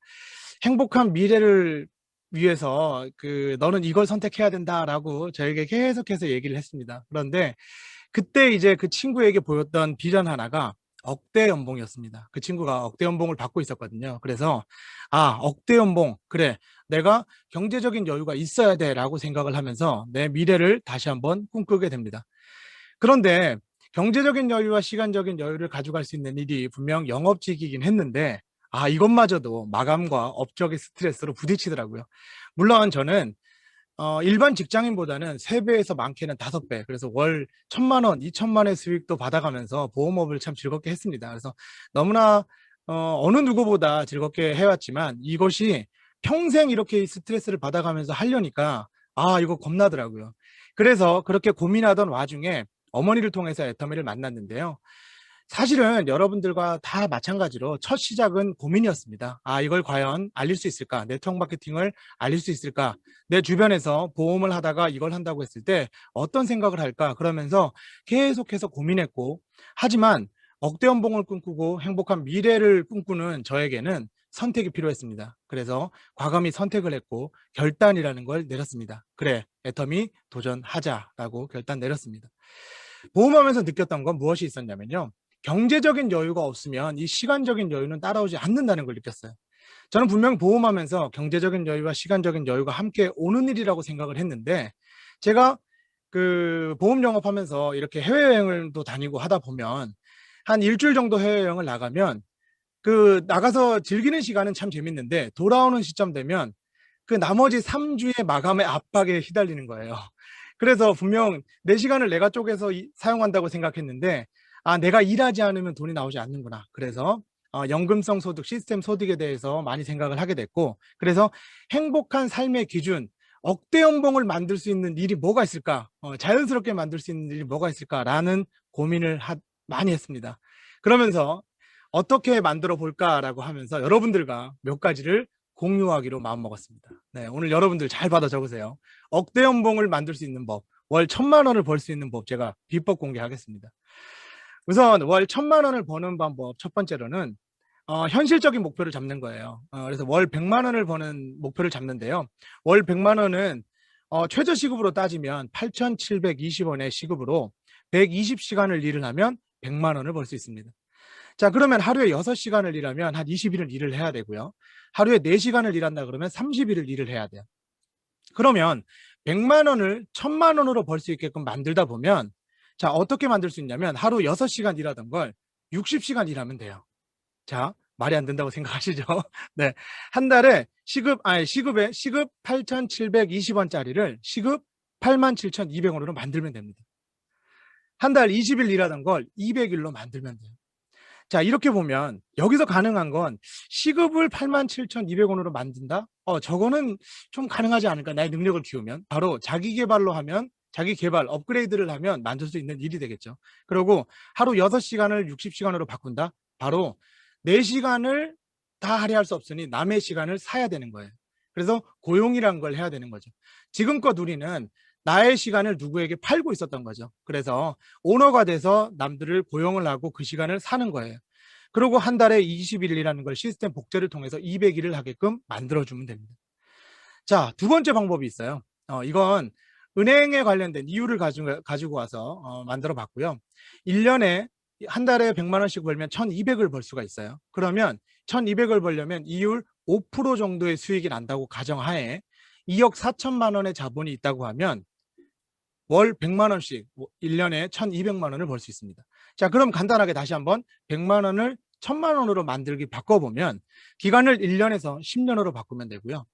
행복한 미래를 위해서 너는 이걸 선택해야 된다라고 저에게 계속해서 얘기를 했습니다. 그런데 그때 이제 그 친구에게 보였던 비전 하나가 억대 연봉이었습니다. 그 친구가 억대 연봉을 받고 있었거든요. 그래서 억대 연봉, 그래, 내가 경제적인 여유가 있어야 돼라고 생각을 하면서 내 미래를 다시 한번 꿈꾸게 됩니다. 그런데 경제적인 여유와 시간적인 여유를 가져갈 수 있는 일이 분명 영업직이긴 했는데, 이것마저도 마감과 업적의 스트레스로 부딪히더라고요. 물론 저는 일반 직장인보다는 3배에서 많게는 5배, 그래서 월 1,000만 원, 2,000만 원의 수익도 받아가면서 보험업을 참 즐겁게 했습니다. 그래서 너무나 어느 누구보다 즐겁게 해왔지만, 이것이 평생 이렇게 스트레스를 받아가면서 하려니까 이거 겁나더라고요. 그래서 그렇게 고민하던 와중에 어머니를 통해서 애터미를 만났는데요. 사실은 여러분들과 다 마찬가지로 첫 시작은 고민이었습니다. 이걸 과연 알릴 수 있을까? 네트워크 마케팅을 알릴 수 있을까? 내 주변에서 보험을 하다가 이걸 한다고 했을 때 어떤 생각을 할까? 그러면서 계속해서 고민했고, 하지만 억대 연봉을 꿈꾸고 행복한 미래를 꿈꾸는 저에게는 선택이 필요했습니다. 그래서 과감히 선택을 했고 결단이라는 걸 내렸습니다. 그래, 애터미 도전하자라고 결단 내렸습니다. 보험하면서 느꼈던 건 무엇이 있었냐면요. 경제적인 여유가 없으면 이 시간적인 여유는 따라오지 않는다는 걸 느꼈어요. 저는 분명 보험하면서 경제적인 여유와 시간적인 여유가 함께 오는 일이라고 생각을 했는데, 제가 보험 영업하면서 이렇게 해외여행을 또 다니고 하다 보면 한 일주일 정도 해외여행을 나가면 나가서 즐기는 시간은 참 재밌는데 돌아오는 시점 되면 나머지 3주의 마감의 압박에 휘달리는 거예요. 그래서 분명 내 시간을 내가 쪼개서 사용한다고 생각했는데 내가 일하지 않으면 돈이 나오지 않는구나. 그래서 연금성 소득, 시스템 소득에 대해서 많이 생각을 하게 됐고, 그래서 행복한 삶의 기준, 억대 연봉을 만들 수 있는 일이 뭐가 있을까? 자연스럽게 만들 수 있는 일이 뭐가 있을까라는 고민을 많이 했습니다. 그러면서 어떻게 만들어 볼까라고 하면서 여러분들과 몇 가지를 공유하기로 마음먹었습니다. 네, 오늘 여러분들 잘 받아 적으세요. 억대 연봉을 만들 수 있는 법, 월 1,000만 원을 벌 수 있는 법, 제가 비법 공개하겠습니다. 우선 월 1,000만 원을 버는 방법, 첫 번째로는 현실적인 목표를 잡는 거예요. 그래서 월 100만 원을 버는 목표를 잡는데요. 월 100만 원은 최저 시급으로 따지면 8,720원의 시급으로 120시간을 일을 하면 100만 원을 벌 수 있습니다. 자, 그러면 하루에 6시간을 일하면 한 20일을 일을 해야 되고요. 하루에 4시간을 일한다 그러면 30일을 일을 해야 돼요. 그러면 100만 원을 1,000만 원으로 벌 수 있게끔 만들다 보면, 자, 어떻게 만들 수 있냐면 하루 6시간 일하던 걸 60시간 일하면 돼요. 자, 말이 안 된다고 생각하시죠? 네. 한 달에 시급 8,720원짜리를 시급 87,200원으로 만들면 됩니다. 한 달 20일 일하던 걸 200일로 만들면 돼요. 자, 이렇게 보면 여기서 가능한 건 시급을 87,200원으로 만든다? 저거는 좀 가능하지 않을까? 나의 능력을 키우면. 바로 자기 개발로 하면, 자기 개발, 업그레이드를 하면 만들 수 있는 일이 되겠죠. 그리고 하루 6시간을 60시간으로 바꾼다? 바로 4시간을 다 할애할 수 없으니 남의 시간을 사야 되는 거예요. 그래서 고용이란 걸 해야 되는 거죠. 지금껏 우리는 나의 시간을 누구에게 팔고 있었던 거죠. 그래서 오너가 돼서 남들을 고용을 하고 그 시간을 사는 거예요. 그리고 한 달에 20일이라는 걸 시스템 복제를 통해서 200일을 하게끔 만들어주면 됩니다. 자, 두 번째 방법이 있어요. 이건 은행에 관련된 이유를 가지고 와서 만들어 봤고요. 1년에 한 달에 100만 원씩 벌면 1200을 벌 수가 있어요. 그러면 1200을 벌려면 이율 5% 정도의 수익이 난다고 가정하에 2억 4천만 원의 자본이 있다고 하면 월 100만 원씩 1년에 1200만 원을 벌 수 있습니다. 자, 그럼 간단하게 다시 한번 100만 원을 1000만 원으로 만들기 바꿔보면 기간을 1년에서 10년으로 바꾸면 되고요.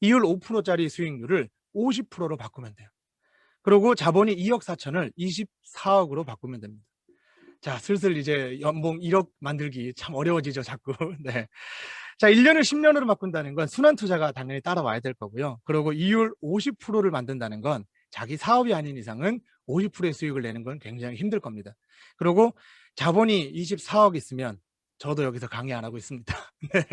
이율 5%짜리 수익률을 50%로 바꾸면 돼요. 그리고 자본이 2억 4천을 24억으로 바꾸면 됩니다. 자, 슬슬 이제 연봉 1억 만들기 참 어려워지죠, 자꾸. 네. 자, 1년을 10년으로 바꾼다는 건 순환 투자가 당연히 따라와야 될 거고요. 그리고 이율 50%를 만든다는 건 자기 사업이 아닌 이상은 50%의 수익을 내는 건 굉장히 힘들 겁니다. 그리고 자본이 24억 있으면 저도 여기서 강의 안 하고 있습니다. 네.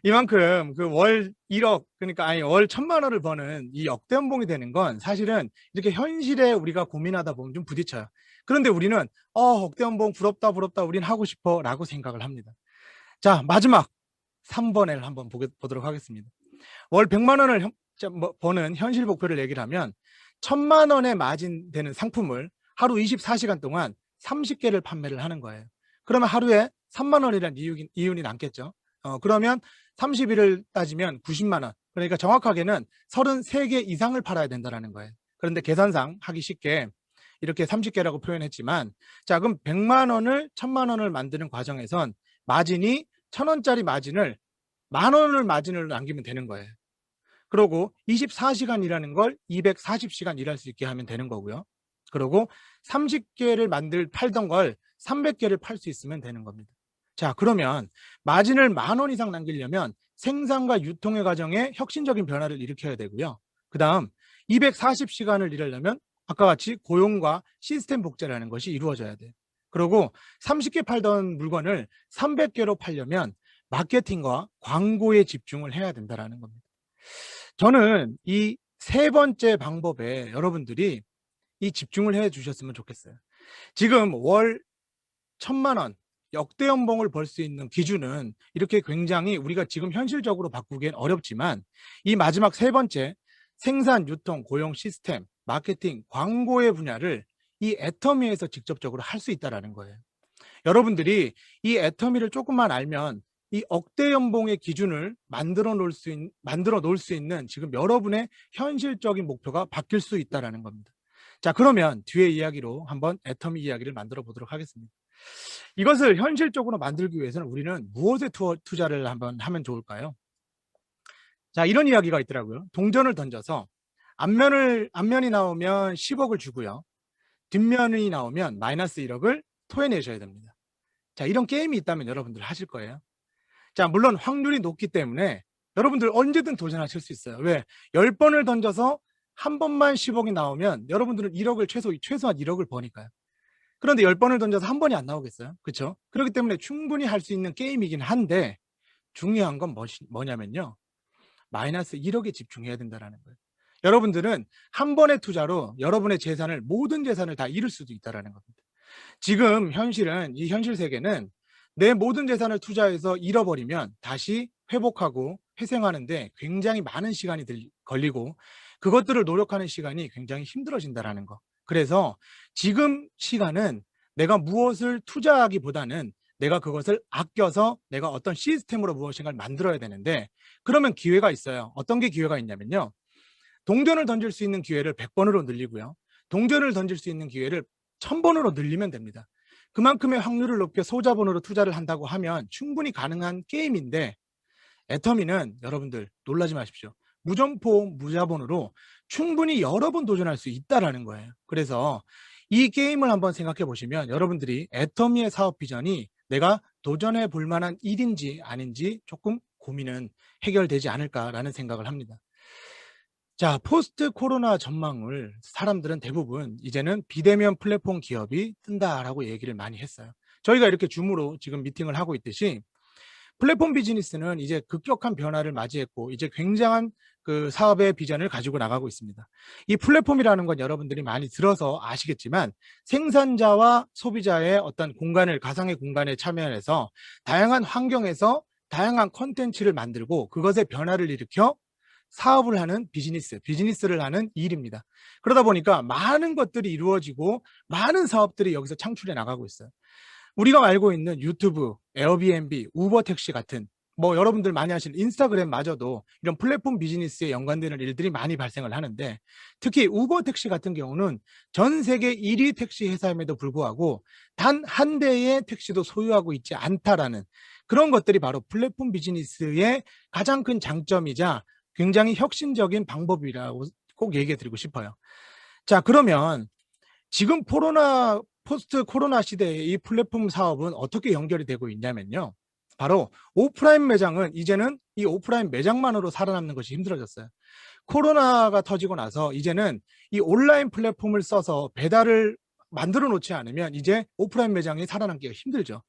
이만큼 그 월 1억, 그러니까 월 1000만 원을 버는 이 역대 연봉이 되는 건 사실은 이렇게 현실에 우리가 고민하다 보면 좀 부딪혀요. 그런데 우리는 억대 연봉 부럽다 우린 하고 싶어 라고 생각을 합니다. 자, 마지막 3번을 한번 보도록 하겠습니다. 월 100만 원을 버는 현실 목표를 얘기를 하면 1000만 원에 마진 되는 상품을 하루 24시간 동안 30개를 판매를 하는 거예요. 그러면 하루에 3만 원이라는 이윤이 남겠죠. 그러면 30일을 따지면 90만 원. 그러니까 정확하게는 33개 이상을 팔아야 된다는 거예요. 그런데 계산상 하기 쉽게 이렇게 30개라고 표현했지만, 자, 그럼 100만 원을 1000만 원을 만드는 과정에선 마진이 1000원짜리 마진을 10,000원을 마진을 남기면 되는 거예요. 그리고 24시간 일하는 걸 240시간 일할 수 있게 하면 되는 거고요. 그리고 30개를 팔던 걸 300개를 팔 수 있으면 되는 겁니다. 자, 그러면 마진을 10,000원 이상 남기려면 생산과 유통의 과정에 혁신적인 변화를 일으켜야 되고요. 그 다음 240시간을 일하려면 아까 같이 고용과 시스템 복제라는 것이 이루어져야 돼요. 그리고 30개 팔던 물건을 300개로 팔려면 마케팅과 광고에 집중을 해야 된다는 겁니다. 저는 이 세 번째 방법에 여러분들이 이 집중을 해 주셨으면 좋겠어요. 지금 월 1000만 원 역대 연봉을 벌 수 있는 기준은 이렇게 굉장히 우리가 지금 현실적으로 바꾸기엔 어렵지만 이 마지막 세 번째 생산, 유통, 고용, 시스템, 마케팅, 광고의 분야를 이 애터미에서 직접적으로 할 수 있다는 거예요. 여러분들이 이 애터미를 조금만 알면 이 억대 연봉의 기준을 만들어 놓을 수 있는 지금 여러분의 현실적인 목표가 바뀔 수 있다는 겁니다. 자, 그러면 뒤에 이야기로 한번 애터미 이야기를 만들어 보도록 하겠습니다. 이것을 현실적으로 만들기 위해서는 우리는 무엇에 투자를 한번 하면 좋을까요? 자, 이런 이야기가 있더라고요. 동전을 던져서 앞면이 나오면 10억을 주고요. 뒷면이 나오면 마이너스 1억을 토해내셔야 됩니다. 자, 이런 게임이 있다면 여러분들 하실 거예요. 자, 물론 확률이 높기 때문에 여러분들 언제든 도전하실 수 있어요. 왜? 10번을 던져서 한 번만 10억이 나오면 여러분들은 1억을 최소한 1억을 버니까요. 그런데 10번을 던져서 한 번이 안 나오겠어요? 그렇죠? 그렇기 때문에 충분히 할 수 있는 게임이긴 한데 중요한 건 뭐냐면요. 마이너스 1억에 집중해야 된다는 거예요. 여러분들은 한 번의 투자로 여러분의 모든 재산을 다 잃을 수도 있다는 겁니다. 지금 이 현실 세계는 내 모든 재산을 투자해서 잃어버리면 다시 회복하고 회생하는데 굉장히 많은 시간이 걸리고 그것들을 노력하는 시간이 굉장히 힘들어진다는 거. 그래서 지금 시간은 내가 무엇을 투자하기보다는 내가 그것을 아껴서 내가 어떤 시스템으로 무엇인가를 만들어야 되는데 그러면 기회가 있어요. 어떤 게 기회가 있냐면요. 동전을 던질 수 있는 기회를 100번으로 늘리고요. 동전을 던질 수 있는 기회를 1000번으로 늘리면 됩니다. 그만큼의 확률을 높여 소자본으로 투자를 한다고 하면 충분히 가능한 게임인데 애터미는 여러분들 놀라지 마십시오. 무점포, 무자본으로 충분히 여러 번 도전할 수 있다는 거예요. 그래서 이 게임을 한번 생각해 보시면 여러분들이 애터미의 사업 비전이 내가 도전해 볼 만한 일인지 아닌지 조금 고민은 해결되지 않을까라는 생각을 합니다. 자, 포스트 코로나 전망을 사람들은 대부분 이제는 비대면 플랫폼 기업이 뜬다라고 얘기를 많이 했어요. 저희가 이렇게 줌으로 지금 미팅을 하고 있듯이 플랫폼 비즈니스는 이제 급격한 변화를 맞이했고 이제 굉장한 그 사업의 비전을 가지고 나가고 있습니다. 이 플랫폼이라는 건 여러분들이 많이 들어서 아시겠지만 생산자와 소비자의 어떤 공간을 가상의 공간에 참여해서 다양한 환경에서 다양한 콘텐츠를 만들고 그것의 변화를 일으켜 사업을 하는 비즈니스를 하는 일입니다. 그러다 보니까 많은 것들이 이루어지고 많은 사업들이 여기서 창출해 나가고 있어요. 우리가 알고 있는 유튜브, 에어비앤비, 우버 택시 같은 뭐 여러분들 많이 하시는 인스타그램마저도 이런 플랫폼 비즈니스에 연관되는 일들이 많이 발생을 하는데 특히 우버 택시 같은 경우는 전 세계 1위 택시 회사임에도 불구하고 단 한 대의 택시도 소유하고 있지 않다라는 그런 것들이 바로 플랫폼 비즈니스의 가장 큰 장점이자 굉장히 혁신적인 방법이라고 꼭 얘기해 드리고 싶어요. 자, 그러면 지금 포스트 코로나 시대의 이 플랫폼 사업은 어떻게 연결이 되고 있냐면요. 바로 오프라인 매장은 이제는 이 오프라인 매장만으로 살아남는 것이 힘들어졌어요. 코로나가 터지고 나서 이제는 이 온라인 플랫폼을 써서 배달을 만들어 놓지 않으면 이제 오프라인 매장이 살아남기가 힘들죠.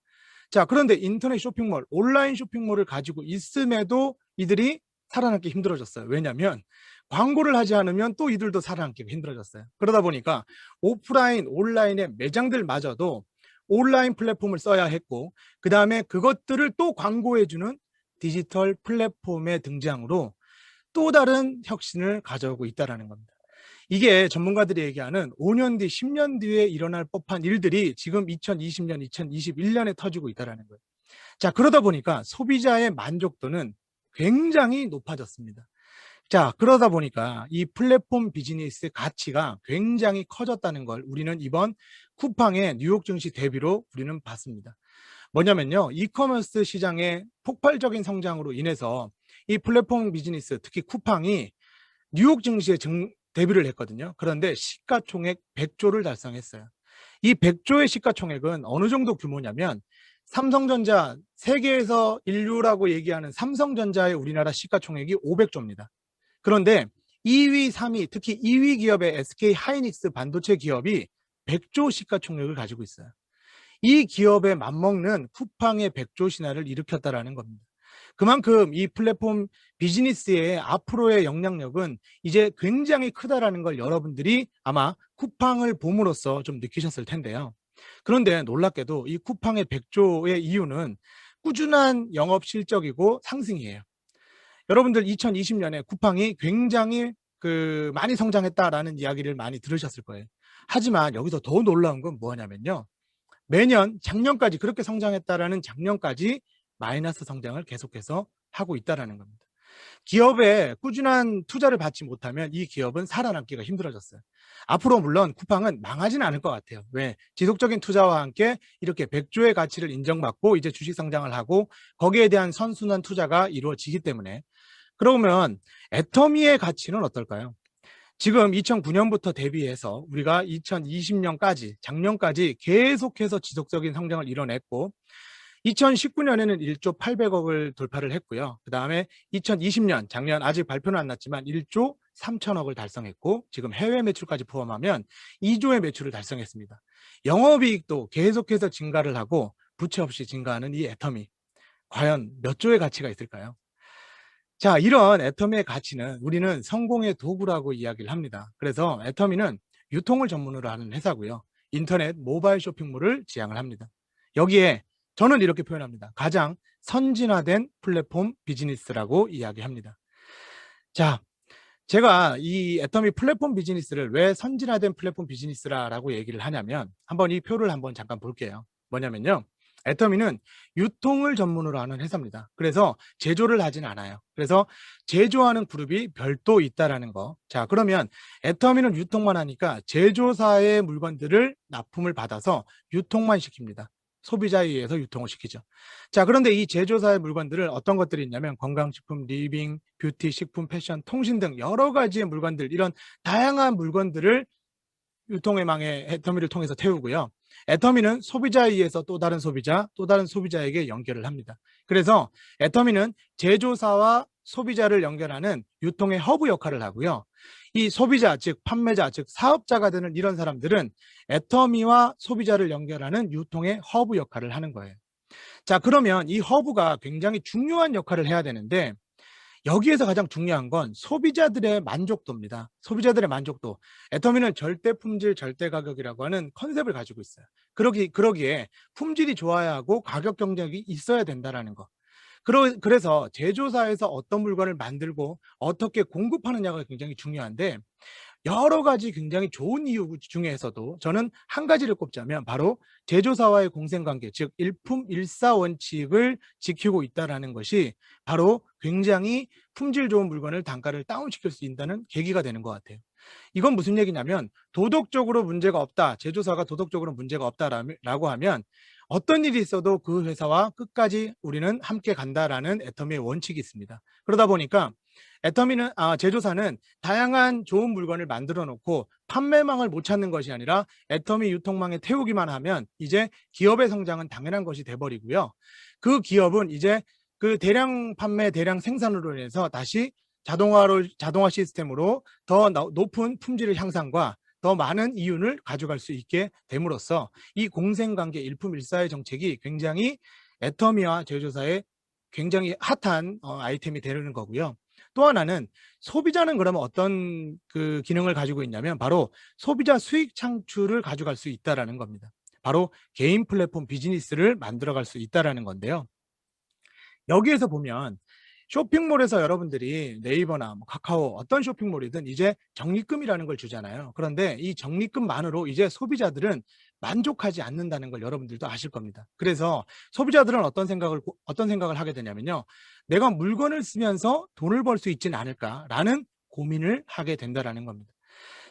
자, 그런데 인터넷 쇼핑몰, 온라인 쇼핑몰을 가지고 있음에도 이들이 살아남기 힘들어졌어요. 왜냐하면 광고를 하지 않으면 또 이들도 살아남기가 힘들어졌어요. 그러다 보니까 오프라인, 온라인의 매장들마저도 온라인 플랫폼을 써야 했고 그 다음에 그것들을 또 광고해주는 디지털 플랫폼의 등장으로 또 다른 혁신을 가져오고 있다는 겁니다. 이게 전문가들이 얘기하는 5년 뒤, 10년 뒤에 일어날 법한 일들이 지금 2020년, 2021년에 터지고 있다는 거예요. 자, 그러다 보니까 소비자의 만족도는 굉장히 높아졌습니다. 자, 그러다 보니까 이 플랫폼 비즈니스의 가치가 굉장히 커졌다는 걸 우리는 이번 쿠팡의 뉴욕 증시 대비로 우리는 봤습니다. 뭐냐면요, 이커머스 시장의 폭발적인 성장으로 인해서 이 플랫폼 비즈니스, 특히 쿠팡이 뉴욕 증시에 데뷔를 했거든요. 그런데 시가총액 100조를 달성했어요. 이 100조의 시가총액은 어느 정도 규모냐면 삼성전자, 세계에서 인류라고 얘기하는 삼성전자의 우리나라 시가총액이 500조입니다. 그런데 2위, 3위, 특히 2위 기업의 SK 하이닉스 반도체 기업이 100조 시가총액을 가지고 있어요. 이 기업에 맞먹는 쿠팡의 100조 신화를 일으켰다라는 겁니다. 그만큼 이 플랫폼 비즈니스의 앞으로의 영향력은 이제 굉장히 크다라는 걸 여러분들이 아마 쿠팡을 봄으로써 좀 느끼셨을 텐데요. 그런데 놀랍게도 이 쿠팡의 100조의 이유는 꾸준한 영업 실적이고 상승이에요. 여러분들 2020년에 쿠팡이 굉장히 많이 성장했다라는 이야기를 많이 들으셨을 거예요. 하지만 여기서 더 놀라운 건 뭐냐면요. 매년 작년까지 그렇게 성장했다라는 작년까지 마이너스 성장을 계속해서 하고 있다는 겁니다. 기업에 꾸준한 투자를 받지 못하면 이 기업은 살아남기가 힘들어졌어요. 앞으로 물론 쿠팡은 망하지는 않을 것 같아요. 왜? 지속적인 투자와 함께 이렇게 100조의 가치를 인정받고 이제 주식 성장을 하고 거기에 대한 선순환 투자가 이루어지기 때문에. 그러면 애터미의 가치는 어떨까요? 지금 2009년부터 대비해서 우리가 2020년까지 작년까지 계속해서 지속적인 성장을 이뤄냈고 2019년에는 1조 800억을 돌파를 했고요. 그 다음에 2020년 작년 아직 발표는 안 났지만 1조 3천억을 달성했고 지금 해외 매출까지 포함하면 2조의 매출을 달성했습니다. 영업이익도 계속해서 증가를 하고 부채 없이 증가하는 이 애터미 과연 몇 조의 가치가 있을까요? 자, 이런 애터미의 가치는 우리는 성공의 도구라고 이야기를 합니다. 그래서 애터미는 유통을 전문으로 하는 회사고요. 인터넷 모바일 쇼핑몰을 지향을 합니다. 여기에 저는 이렇게 표현합니다. 가장 선진화된 플랫폼 비즈니스라고 이야기합니다. 자, 제가 이 애터미 플랫폼 비즈니스를 왜 선진화된 플랫폼 비즈니스라고 얘기를 하냐면 한번 이 표를 한번 잠깐 볼게요. 뭐냐면요. 애터미는 유통을 전문으로 하는 회사입니다. 그래서 제조를 하진 않아요. 그래서 제조하는 그룹이 별도 있다라는 거. 자, 그러면 애터미는 유통만 하니까 제조사의 물건들을 납품을 받아서 유통만 시킵니다. 소비자에 의해서 유통을 시키죠. 자, 그런데 이 제조사의 물건들을 어떤 것들이 있냐면 건강식품, 리빙, 뷰티, 식품, 패션, 통신 등 여러 가지의 물건들, 이런 다양한 물건들을 유통의 망에 애터미를 통해서 태우고요. 애터미는 소비자에 의해서 또 다른 소비자, 또 다른 소비자에게 연결을 합니다. 그래서 애터미는 제조사와 소비자를 연결하는 유통의 허브 역할을 하고요. 이 소비자, 즉 판매자, 즉 사업자가 되는 이런 사람들은 애터미와 소비자를 연결하는 유통의 허브 역할을 하는 거예요. 자, 그러면 이 허브가 굉장히 중요한 역할을 해야 되는데 여기에서 가장 중요한 건 소비자들의 만족도입니다. 소비자들의 만족도. 애터미는 절대 품질, 절대 가격이라고 하는 컨셉을 가지고 있어요. 그러기에 품질이 좋아야 하고 가격 경쟁이 있어야 된다는 거. 그래서 제조사에서 어떤 물건을 만들고 어떻게 공급하느냐가 굉장히 중요한데 여러 가지 굉장히 좋은 이유 중에서도 저는 한 가지를 꼽자면 바로 제조사와의 공생관계, 즉 일품일사 원칙을 지키고 있다는 것이 바로 굉장히 품질 좋은 물건을 단가를 다운시킬 수 있다는 계기가 되는 것 같아요. 이건 무슨 얘기냐면 도덕적으로 문제가 없다, 제조사가 도덕적으로 문제가 없다라고 하면 어떤 일이 있어도 그 회사와 끝까지 우리는 함께 간다라는 애터미의 원칙이 있습니다. 그러다 보니까 제조사는 다양한 좋은 물건을 만들어 놓고 판매망을 못 찾는 것이 아니라 애터미 유통망에 태우기만 하면 이제 기업의 성장은 당연한 것이 돼버리고요. 그 기업은 이제 그 대량 판매, 대량 생산으로 인해서 다시 자동화 시스템으로 더 높은 품질의 향상과 더 많은 이윤을 가져갈 수 있게 됨으로써 이 공생관계 일품일사의 정책이 굉장히 애터미와 제조사의 굉장히 핫한 아이템이 되는 거고요. 또 하나는 소비자는 그러면 어떤 그 기능을 가지고 있냐면 바로 소비자 수익 창출을 가져갈 수 있다는 겁니다. 바로 개인 플랫폼 비즈니스를 만들어갈 수 있다는 건데요. 여기에서 보면 쇼핑몰에서 여러분들이 네이버나 뭐 카카오 어떤 쇼핑몰이든 이제 적립금이라는 걸 주잖아요. 그런데 이 적립금만으로 이제 소비자들은 만족하지 않는다는 걸 여러분들도 아실 겁니다. 그래서 소비자들은 어떤 생각을 하게 되냐면요. 내가 물건을 쓰면서 돈을 벌 수 있지는 않을까라는 고민을 하게 된다는 겁니다.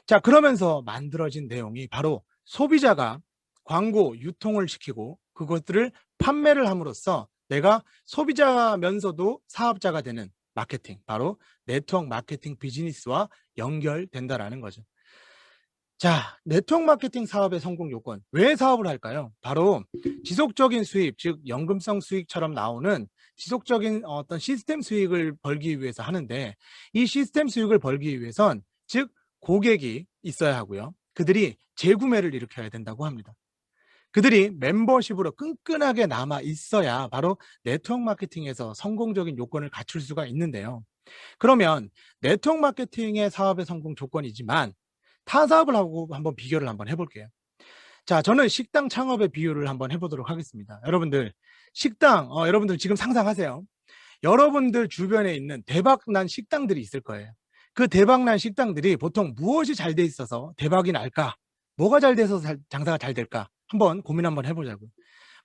자, 그러면서 만들어진 내용이 바로 소비자가 광고, 유통을 시키고 그것들을 판매를 함으로써 내가 소비자면서도 사업자가 되는 마케팅, 바로 네트워크 마케팅 비즈니스와 연결된다라는 거죠. 자, 네트워크 마케팅 사업의 성공 요건. 왜 사업을 할까요? 바로 지속적인 수입, 즉 연금성 수익처럼 나오는 지속적인 어떤 시스템 수익을 벌기 위해서 하는데 이 시스템 수익을 벌기 위해선 즉 고객이 있어야 하고요. 그들이 재구매를 일으켜야 된다고 합니다. 그들이 멤버십으로 끈끈하게 남아 있어야 바로 네트워크 마케팅에서 성공적인 요건을 갖출 수가 있는데요. 그러면 네트워크 마케팅의 사업의 성공 조건이지만 타 사업을 하고 한번 비교를 한번 해볼게요. 자, 저는 식당 창업의 비유를 한번 해보도록 하겠습니다. 여러분들 식당, 여러분들 지금 상상하세요. 여러분들 주변에 있는 대박난 식당들이 있을 거예요. 그 대박난 식당들이 보통 무엇이 잘 돼 있어서 대박이 날까? 뭐가 잘 돼서 장사가 잘 될까? 한번 고민 한번 해보자고요.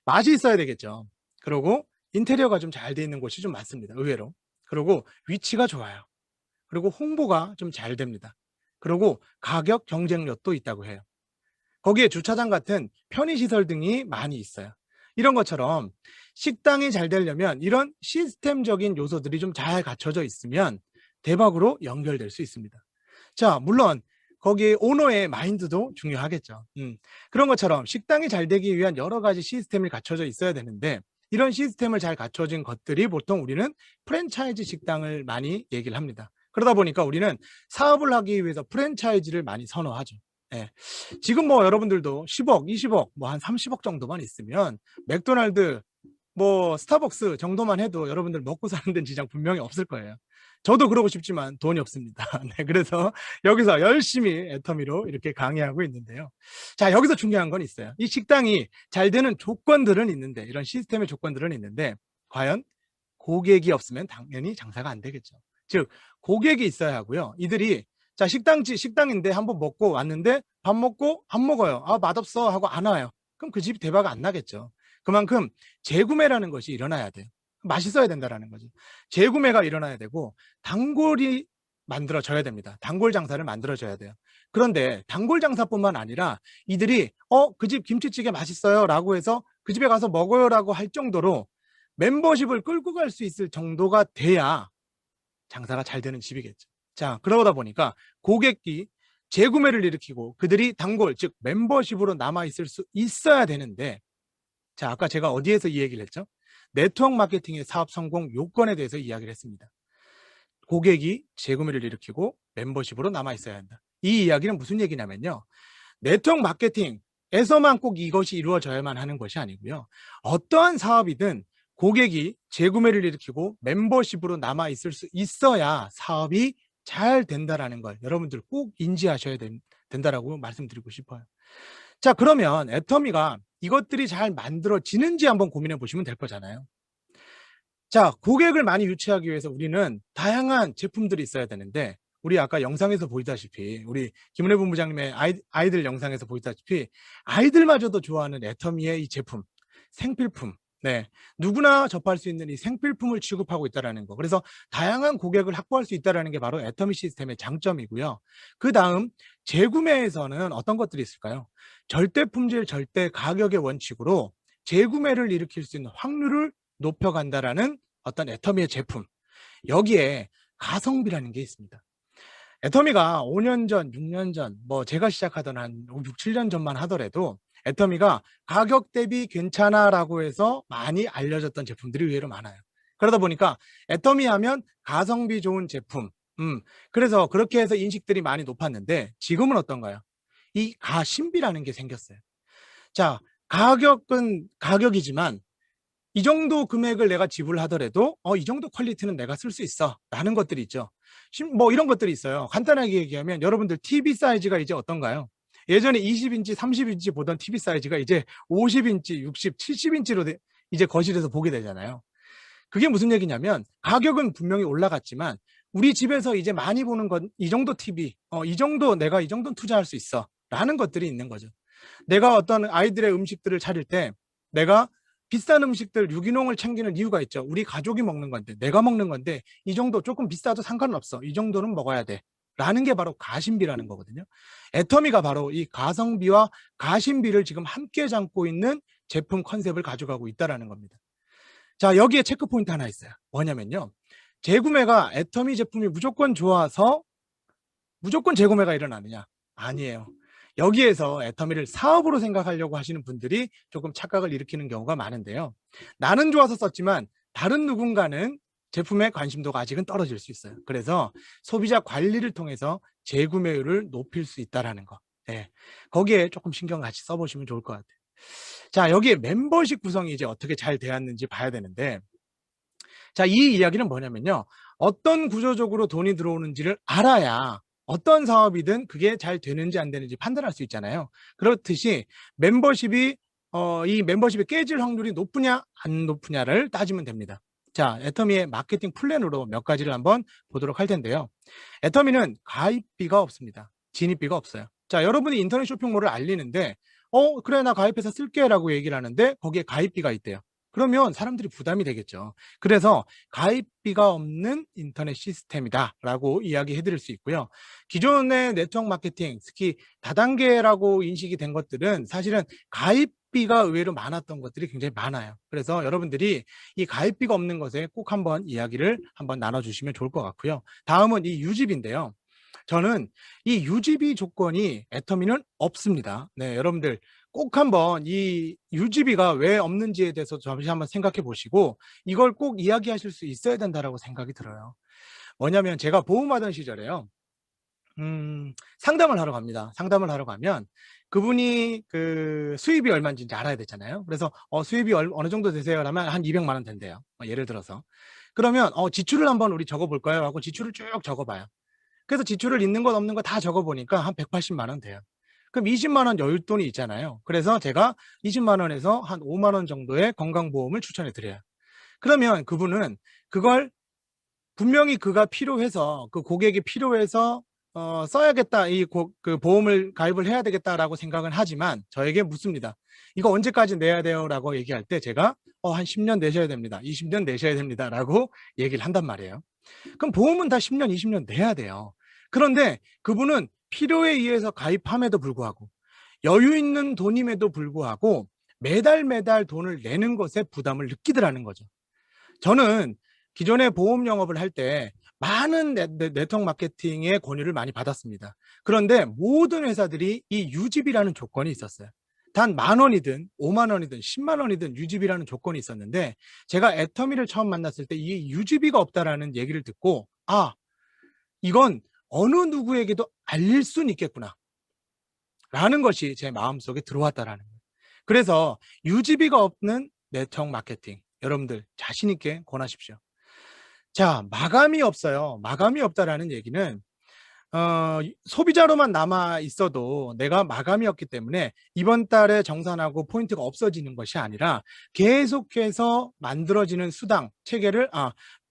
맛이 있어야 되겠죠. 그리고 인테리어가 좀 잘 돼 있는 곳이 좀 많습니다. 의외로. 그리고 위치가 좋아요. 그리고 홍보가 좀 잘 됩니다. 그리고 가격 경쟁력도 있다고 해요. 거기에 주차장 같은 편의시설 등이 많이 있어요. 이런 것처럼 식당이 잘 되려면 이런 시스템적인 요소들이 좀 잘 갖춰져 있으면 대박으로 연결될 수 있습니다. 자, 물론 거기에 오너의 마인드도 중요하겠죠. 그런 것처럼 식당이 잘 되기 위한 여러 가지 시스템이 갖춰져 있어야 되는데 이런 시스템을 잘 갖춰진 것들이 보통 우리는 프랜차이즈 식당을 많이 얘기를 합니다. 그러다 보니까 우리는 사업을 하기 위해서 프랜차이즈를 많이 선호하죠. 예. 지금 뭐 여러분들도 10억, 20억, 뭐 한 30억 정도만 있으면 맥도날드, 뭐 스타벅스 정도만 해도 여러분들 먹고 사는 데는 지장 분명히 없을 거예요. 저도 그러고 싶지만 돈이 없습니다. 네, 그래서 여기서 열심히 애터미로 이렇게 강의하고 있는데요. 자, 여기서 중요한 건 있어요. 이 식당이 잘 되는 조건들은 있는데, 이런 시스템의 조건들은 있는데 과연 고객이 없으면 당연히 장사가 안 되겠죠. 즉 고객이 있어야 하고요. 이들이 자, 식당인데 한번 먹고 왔는데 밥 먹고 안 먹어요. 아, 맛없어 하고 안 와요. 그럼 그 집이 대박 안 나겠죠. 그만큼 재구매라는 것이 일어나야 돼요. 맛있어야 된다라는 거죠. 재구매가 일어나야 되고 단골이 만들어져야 됩니다. 단골 장사를 만들어줘야 돼요. 그런데 단골 장사뿐만 아니라 이들이 그 집 김치찌개 맛있어요 라고 해서 그 집에 가서 먹어요 라고 할 정도로 멤버십을 끌고 갈 수 있을 정도가 돼야 장사가 잘 되는 집이겠죠. 자, 그러다 보니까 고객이 재구매를 일으키고 그들이 단골, 즉 멤버십으로 남아있을 수 있어야 되는데, 자, 아까 제가 어디에서 이 얘기를 했죠? 네트워크 마케팅의 사업 성공 요건에 대해서 이야기를 했습니다. 고객이 재구매를 일으키고 멤버십으로 남아있어야 한다. 이 이야기는 무슨 얘기냐면요. 네트워크 마케팅에서만 꼭 이것이 이루어져야만 하는 것이 아니고요. 어떠한 사업이든 고객이 재구매를 일으키고 멤버십으로 남아있을 수 있어야 사업이 잘 된다라는 걸 여러분들 꼭 인지하셔야 된다라고 말씀드리고 싶어요. 자, 그러면 애터미가 이것들이 잘 만들어지는지 한번 고민해 보시면 될 거잖아요. 자, 고객을 많이 유치하기 위해서 우리는 다양한 제품들이 있어야 되는데, 우리 아까 영상에서 보이다시피, 우리 김은혜 본부장님의 아이들 영상에서 보이다시피, 아이들마저도 좋아하는 애터미의 이 제품, 생필품, 네, 누구나 접할 수 있는 이 생필품을 취급하고 있다는 거. 그래서 다양한 고객을 확보할 수 있다는 게 바로 애터미 시스템의 장점이고요. 그 다음 재구매에서는 어떤 것들이 있을까요? 절대 품질, 절대 가격의 원칙으로 재구매를 일으킬 수 있는 확률을 높여간다라는 어떤 애터미의 제품. 여기에 가성비라는 게 있습니다. 애터미가 5년 전, 6년 전, 뭐 제가 시작하던 한 6, 7년 전만 하더라도 애터미가 가격 대비 괜찮아라고 해서 많이 알려졌던 제품들이 의외로 많아요. 그러다 보니까 애터미 하면 가성비 좋은 제품. 그래서 그렇게 해서 인식들이 많이 높았는데 지금은 어떤가요? 이 가심비라는 게 생겼어요. 자, 가격은 가격이지만 이 정도 금액을 내가 지불하더라도 이 정도 퀄리티는 내가 쓸 수 있어 라는 것들이 있죠. 뭐 이런 것들이 있어요. 간단하게 얘기하면 여러분들 TV 사이즈가 이제 어떤가요? 예전에 20인치, 30인치 보던 TV 사이즈가 이제 50인치, 60, 70인치로 이제 거실에서 보게 되잖아요. 그게 무슨 얘기냐면 가격은 분명히 올라갔지만 우리 집에서 이제 많이 보는 건 이 정도 TV, 이 정도 내가 이 정도는 투자할 수 있어 라는 것들이 있는 거죠. 내가 어떤 아이들의 음식들을 차릴 때 내가 비싼 음식들 유기농을 챙기는 이유가 있죠. 우리 가족이 먹는 건데, 내가 먹는 건데 이 정도 조금 비싸도 상관없어. 이 정도는 먹어야 돼. 라는 게 바로 가심비라는 거거든요. 애터미가 바로 이 가성비와 가심비를 지금 함께 담고 있는 제품 컨셉을 가져가고 있다는 겁니다. 자, 여기에 체크 포인트 하나 있어요. 뭐냐면요. 재구매가 애터미 제품이 무조건 좋아서 무조건 재구매가 일어나느냐? 아니에요. 여기에서 애터미를 사업으로 생각하려고 하시는 분들이 조금 착각을 일으키는 경우가 많은데요. 나는 좋아서 썼지만 다른 누군가는 제품의 관심도가 아직은 떨어질 수 있어요. 그래서 소비자 관리를 통해서 재구매율을 높일 수 있다는 거. 네. 거기에 조금 신경 같이 써보시면 좋을 것 같아요. 자, 여기에 멤버십 구성이 이제 어떻게 잘 되었는지 봐야 되는데, 자, 이 이야기는 뭐냐면요. 어떤 구조적으로 돈이 들어오는지를 알아야 어떤 사업이든 그게 잘 되는지 안 되는지 판단할 수 있잖아요. 그렇듯이 멤버십이 이 멤버십이 깨질 확률이 높으냐 안 높으냐를 따지면 됩니다. 자, 애터미의 마케팅 플랜으로 몇 가지를 한번 보도록 할 텐데요. 애터미는 가입비가 없습니다. 진입비가 없어요. 자, 여러분이 인터넷 쇼핑몰을 알리는데 그래 나 가입해서 쓸게 라고 얘기를 하는데 거기에 가입비가 있대요. 그러면 사람들이 부담이 되겠죠. 그래서 가입비가 없는 인터넷 시스템이다 라고 이야기해 드릴 수 있고요. 기존의 네트워크 마케팅, 특히 다단계라고 인식이 된 것들은 사실은 가입비가 의외로 많았던 것들이 굉장히 많아요. 그래서 여러분들이 이 가입비가 없는 것에 꼭 한번 이야기를 한번 나눠주시면 좋을 것 같고요. 다음은 이 유지비인데요. 저는 이 유지비 조건이 애터미는 없습니다. 네, 여러분들 꼭 한번 이 유지비가 왜 없는지에 대해서 잠시 한번 생각해 보시고 이걸 꼭 이야기하실 수 있어야 된다라고 생각이 들어요. 뭐냐면 제가 보험하던 시절에요. 상담을 하러 갑니다. 상담을 하러 가면 그분이 그 수입이 얼마인지 알아야 되잖아요. 그래서 수입이 어느 정도 되세요? 라면 한 200만 원 된대요. 예를 들어서. 그러면 지출을 한번 우리 적어볼까요? 하고 지출을 쭉 적어봐요. 그래서 지출을 있는 것 없는 거 다 적어보니까 한 180만 원 돼요. 그럼 20만 원 여윳돈이 있잖아요. 그래서 제가 20만 원에서 한 5만 원 정도의 건강보험을 추천해 드려요. 그러면 그분은 그걸 분명히 그가 필요해서 그 고객이 필요해서 써야겠다. 그 보험을 가입을 해야 되겠다라고 생각은 하지만 저에게 묻습니다. 이거 언제까지 내야 돼요? 라고 얘기할 때 제가 한 10년 내셔야 됩니다. 20년 내셔야 됩니다. 라고 얘기를 한단 말이에요. 그럼 보험은 다 10년, 20년 내야 돼요. 그런데 그분은 필요에 의해서 가입함에도 불구하고 여유 있는 돈임에도 불구하고 매달 돈을 내는 것에 부담을 느끼더라는 거죠. 저는 기존에 보험 영업을 할 때 많은 네트워크 마케팅의 권유를 많이 받았습니다. 그런데 모든 회사들이 이 유지비라는 조건이 있었어요. 단 10,000원이든 50,000원이든 100,000원이든 유지비라는 조건이 있었는데 제가 애터미를 처음 만났을 때 이 유지비가 없다라는 얘기를 듣고 이건 어느 누구에게도 알릴 수는 있겠구나 라는 것이 제 마음속에 들어왔다라는 거예요. 그래서 유지비가 없는 네트워크 마케팅 여러분들 자신 있게 권하십시오. 자, 마감이 없어요. 마감이 없다라는 얘기는 소비자로만 남아 있어도 내가 마감이 없기 때문에 이번 달에 정산하고 포인트가 없어지는 것이 아니라 계속해서 만들어지는 수당 체계를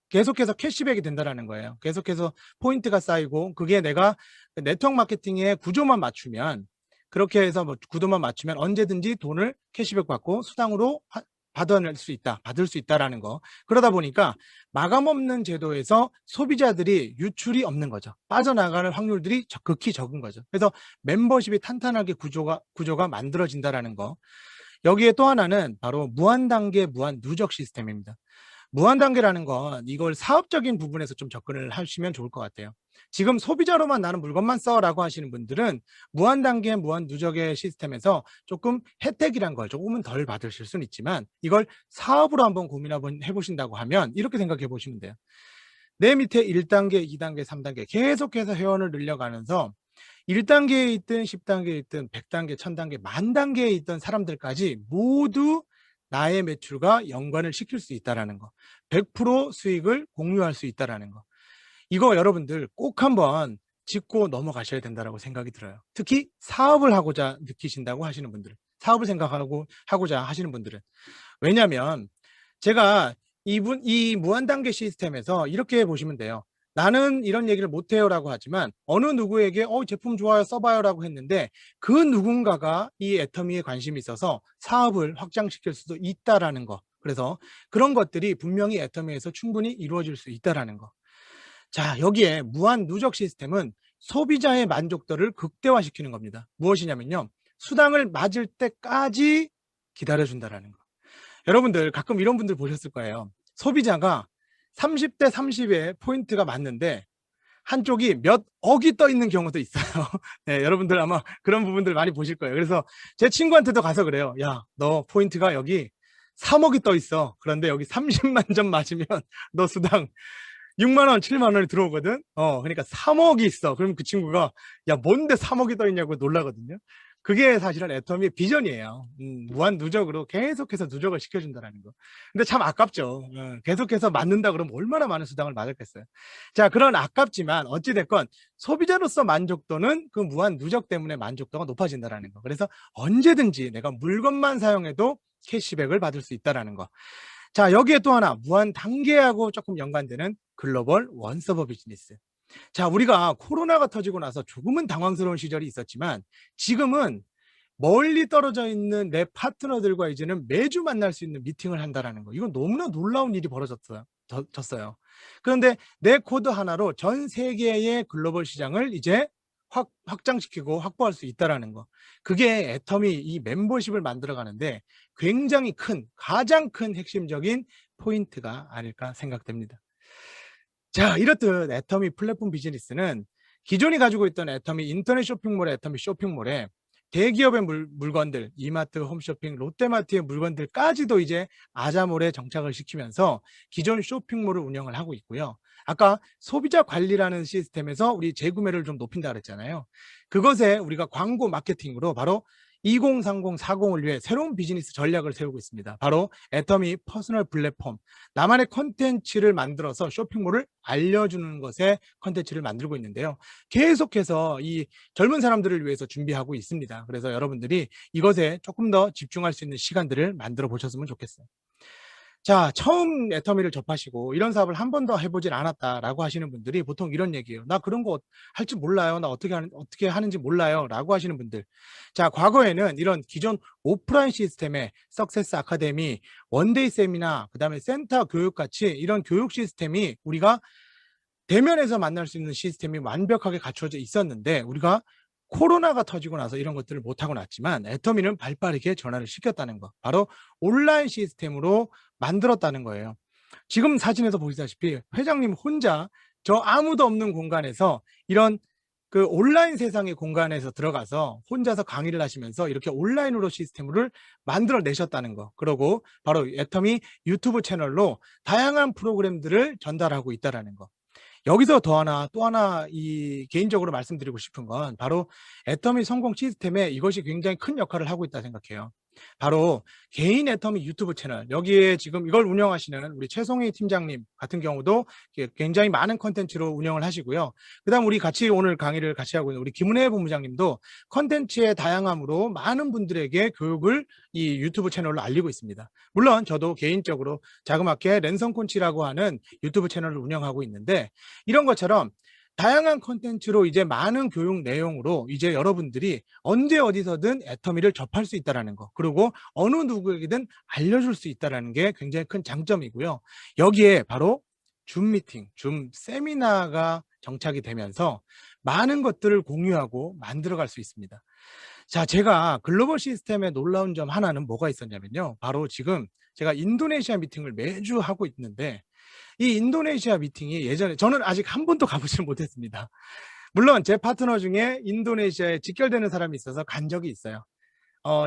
계속해서 캐시백이 된다라는 거예요. 계속해서 포인트가 쌓이고 그게 내가 네트워크 마케팅의 구조만 맞추면 그렇게 해서 구도만 맞추면 언제든지 돈을 캐시백 받고 수당으로 받을 수 있다라는 거. 그러다 보니까 마감 없는 제도에서 소비자들이 유출이 없는 거죠. 빠져나가는 확률들이 극히 적은 거죠. 그래서 멤버십이 탄탄하게 구조가 만들어진다라는 거. 여기에 또 하나는 바로 무한 단계, 무한 누적 시스템입니다. 무한 단계라는 건 이걸 사업적인 부분에서 좀 접근을 하시면 좋을 것 같아요. 지금 소비자로만 나는 물건만 써라고 하시는 분들은 무한 단계, 무한 누적의 시스템에서 조금 혜택이란 걸 조금은 덜 받으실 수는 있지만 이걸 사업으로 한번 고민 한번 해보신다고 하면 이렇게 생각해 보시면 돼요. 내 밑에 1단계, 2단계, 3단계 계속해서 회원을 늘려가면서 1단계에 있든 10단계에 있든 100단계, 1000단계, 10,000단계에 있던 사람들까지 모두 나의 매출과 연관을 시킬 수 있다는 거. 100% 수익을 공유할 수 있다는 거. 이거 여러분들 꼭 한번 짚고 넘어가셔야 된다고 생각이 들어요. 특히 사업을 하고자 느끼신다고 하시는 분들, 사업을 하고자 하시는 분들은. 왜냐하면 제가 이 무한단계 시스템에서 이렇게 보시면 돼요. 나는 이런 얘기를 못해요 라고 하지만 어느 누구에게 제품 좋아요 써봐요 라고 했는데 그 누군가가 이 애터미에 관심이 있어서 사업을 확장시킬 수도 있다라는 거. 그래서 그런 것들이 분명히 애터미에서 충분히 이루어질 수 있다라는 거. 자, 여기에 무한 누적 시스템은 소비자의 만족도를 극대화시키는 겁니다. 무엇이냐면요. 수당을 맞을 때까지 기다려준다라는 거. 여러분들 가끔 이런 분들 보셨을 거예요. 소비자가 30대 30에 포인트가 맞는데 한쪽이 몇 억이 떠 있는 경우도 있어요. 네, 여러분들 아마 그런 부분들 많이 보실 거예요. 그래서 제 친구한테도 가서 그래요. 야, 너 포인트가 여기 3억이 떠 있어. 그런데 여기 30만 점 맞으면 너 수당 6만 원, 7만 원이 들어오거든. 그러니까 3억이 있어. 그럼 그 친구가 야, 뭔데 3억이 떠 있냐고 놀라거든요. 그게 사실은 애터미의 비전이에요. 무한 누적으로 계속해서 누적을 시켜준다는 거. 근데 참 아깝죠. 계속해서 맞는다 그러면 얼마나 많은 수당을 맞았겠어요. 자, 그런 아깝지만 어찌됐건 소비자로서 만족도는 그 무한 누적 때문에 만족도가 높아진다는 거. 그래서 언제든지 내가 물건만 사용해도 캐시백을 받을 수 있다는 거. 자, 여기에 또 하나 무한 단계하고 조금 연관되는 글로벌 원서버 비즈니스. 자, 우리가 코로나가 터지고 나서 조금은 당황스러운 시절이 있었지만 지금은 멀리 떨어져 있는 내 파트너들과 이제는 매주 만날 수 있는 미팅을 한다는 거. 이건 너무나 놀라운 일이 벌어졌어요. 그런데 내 코드 하나로 전 세계의 글로벌 시장을 이제 확장시키고 확보할 수 있다는 거. 그게 애터미 이 멤버십을 만들어 가는데 굉장히 가장 큰 핵심적인 포인트가 아닐까 생각됩니다. 자, 이렇듯 애터미 플랫폼 비즈니스는 기존이 가지고 있던 애터미 인터넷 쇼핑몰의 애터미 쇼핑몰에 대기업의 물건들, 이마트, 홈쇼핑, 롯데마트의 물건들까지도 이제 아자몰에 정착을 시키면서 기존 쇼핑몰을 운영을 하고 있고요. 아까 소비자 관리라는 시스템에서 우리 재구매를 좀 높인다 그랬잖아요. 그것에 우리가 광고 마케팅으로 바로 2030, 40을 위해 새로운 비즈니스 전략을 세우고 있습니다. 바로 애터미 퍼스널 플랫폼, 나만의 컨텐츠를 만들어서 쇼핑몰을 알려주는 것에 컨텐츠를 만들고 있는데요. 계속해서 이 젊은 사람들을 위해서 준비하고 있습니다. 그래서 여러분들이 이것에 조금 더 집중할 수 있는 시간들을 만들어 보셨으면 좋겠어요. 자, 처음 애터미를 접하시고 이런 사업을 한 번도 해보질 않았다라고 하시는 분들이 보통 이런 얘기예요. 나 그런 거 할 줄 몰라요. 나 어떻게 하는지 몰라요. 라고 하시는 분들. 자, 과거에는 이런 기존 오프라인 시스템의 석세스 아카데미, 원데이 세미나, 그 다음에 센터 교육같이 이런 교육 시스템이 우리가 대면에서 만날 수 있는 시스템이 완벽하게 갖춰져 있었는데 우리가 코로나가 터지고 나서 이런 것들을 못하고 났지만 애터미는 발빠르게 전환을 시켰다는 거. 바로 온라인 시스템으로 만들었다는 거예요. 지금 사진에서 보시다시피 회장님 혼자 저 아무도 없는 공간에서 이런 그 온라인 세상의 공간에서 들어가서 혼자서 강의를 하시면서 이렇게 온라인으로 시스템을 만들어 내셨다는 거. 그리고 바로 애터미 유튜브 채널로 다양한 프로그램들을 전달하고 있다는 거. 여기서 또 하나 이 개인적으로 말씀드리고 싶은 건 바로 애터미 성공 시스템에 이것이 굉장히 큰 역할을 하고 있다 생각해요. 바로 개인 애터미 유튜브 채널, 여기에 지금 이걸 운영하시는 우리 최송희 팀장님 같은 경우도 굉장히 많은 컨텐츠로 운영을 하시고요. 그다음 우리 같이 오늘 강의를 같이 하고 있는 우리 김은혜 본부장님도 컨텐츠의 다양함으로 많은 분들에게 교육을 이 유튜브 채널로 알리고 있습니다. 물론 저도 개인적으로 자그맣게 랜선콘치라고 하는 유튜브 채널을 운영하고 있는데, 이런 것처럼 다양한 콘텐츠로 이제 많은 교육 내용으로 이제 여러분들이 언제 어디서든 애터미를 접할 수 있다는 거, 그리고 어느 누구에게든 알려줄 수 있다는 게 굉장히 큰 장점이고요. 여기에 바로 줌 미팅, 줌 세미나가 정착이 되면서 많은 것들을 공유하고 만들어갈 수 있습니다. 자, 제가 글로벌 시스템에 놀라운 점 하나는 뭐가 있었냐면요. 바로 지금 제가 인도네시아 미팅을 매주 하고 있는데, 이 인도네시아 미팅이 예전에 저는 아직 한 번도 가보지는 못했습니다. 물론 제 파트너 중에 인도네시아에 직결되는 사람이 있어서 간 적이 있어요.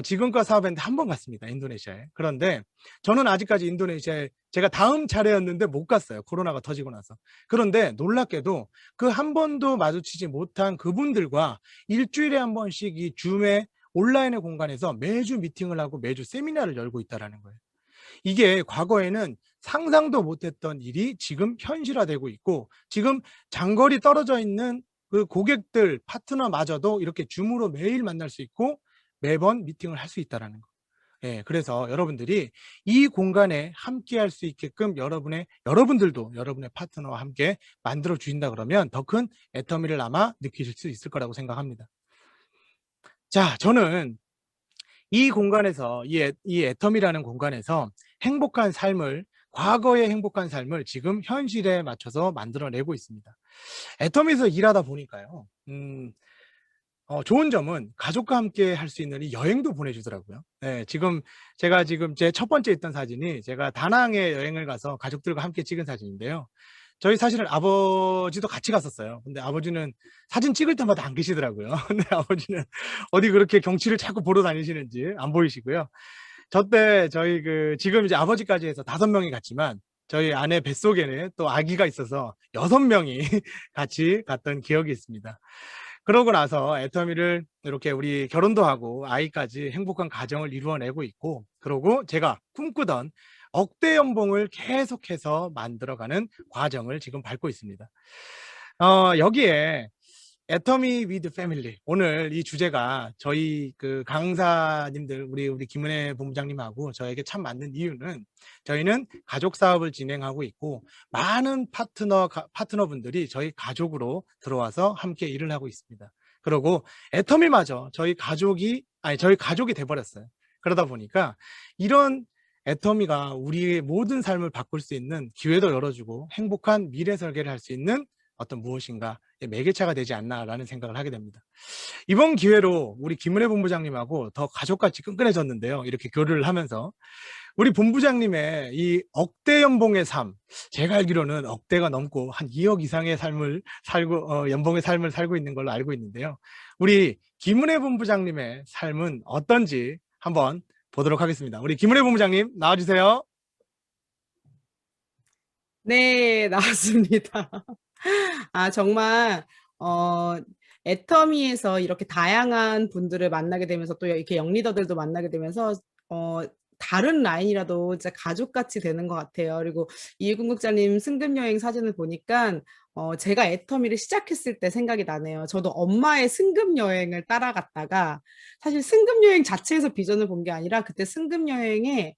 지금껏 사업했는데 한 번 갔습니다. 인도네시아에. 그런데 저는 아직까지 인도네시아에 제가 다음 차례였는데 못 갔어요. 코로나가 터지고 나서. 그런데 놀랍게도 그 한 번도 마주치지 못한 그분들과 일주일에 한 번씩 이 줌의 온라인의 공간에서 매주 미팅을 하고 매주 세미나를 열고 있다는 거예요. 이게 과거에는 상상도 못했던 일이 지금 현실화되고 있고, 지금 장거리 떨어져 있는 그 고객들, 파트너마저도 이렇게 줌으로 매일 만날 수 있고 매번 미팅을 할 수 있다는 거. 예, 그래서 여러분들이 이 공간에 함께 할 수 있게끔 여러분들도 여러분의 파트너와 함께 만들어 주신다 그러면 더 큰 애터미를 아마 느끼실 수 있을 거라고 생각합니다. 자, 저는 이 공간에서, 이 애터미라는 공간에서 행복한 삶을, 과거의 행복한 삶을 지금 현실에 맞춰서 만들어내고 있습니다. 애터미에서 일하다 보니까요, 좋은 점은 가족과 함께 할 수 있는 이 여행도 보내주더라고요. 네, 제가 제 첫 번째 있던 사진이 제가 다낭에 여행을 가서 가족들과 함께 찍은 사진인데요. 저희 사실은 아버지도 같이 갔었어요. 근데 아버지는 사진 찍을 때마다 안 계시더라고요. 근데 아버지는 어디 그렇게 경치를 자꾸 보러 다니시는지 안 보이시고요. 저 때 저희 지금 이제 아버지까지 해서 5명이 갔지만 저희 아내 뱃속에는 또 아기가 있어서 6명이 같이 갔던 기억이 있습니다. 그러고 나서 애터미를 이렇게 우리 결혼도 하고 아이까지 행복한 가정을 이루어내고 있고, 그러고 제가 꿈꾸던 억대 연봉을 계속해서 만들어가는 과정을 지금 밟고 있습니다. 여기에 애터미 위드 패밀리, 오늘 이 주제가 저희 강사님들, 우리 김은혜 본부장님하고 저에게 참 맞는 이유는, 저희는 가족 사업을 진행하고 있고 많은 파트너분들이 저희 가족으로 들어와서 함께 일을 하고 있습니다. 그리고 애터미마저 저희 가족이 돼버렸어요. 그러다 보니까 이런 애터미가 우리의 모든 삶을 바꿀 수 있는 기회도 열어주고 행복한 미래 설계를 할 수 있는 어떤 무엇인가 매개차가 되지 않나라는 생각을 하게 됩니다. 이번 기회로 우리 김은혜 본부장님하고 더 가족같이 끈끈해졌는데요. 이렇게 교류를 하면서 우리 본부장님의 이 억대 연봉의 삶, 제가 알기로는 억대가 넘고 한 2억 이상의 삶을 살고 연봉의 삶을 살고 있는 걸로 알고 있는데요. 우리 김은혜 본부장님의 삶은 어떤지 한번 보도록 하겠습니다. 우리 김은혜 본부장님 나와주세요. 네, 나왔습니다. 정말 애터미에서 이렇게 다양한 분들을 만나게 되면서 또 이렇게 영리더들도 만나게 되면서 다른 라인이라도 진짜 가족같이 되는 것 같아요. 그리고 이일군 국장님 승급여행 사진을 보니까 제가 애터미를 시작했을 때 생각이 나네요. 저도 엄마의 승급여행을 따라갔다가, 사실 승급여행 자체에서 비전을 본 게 아니라 그때 승급여행에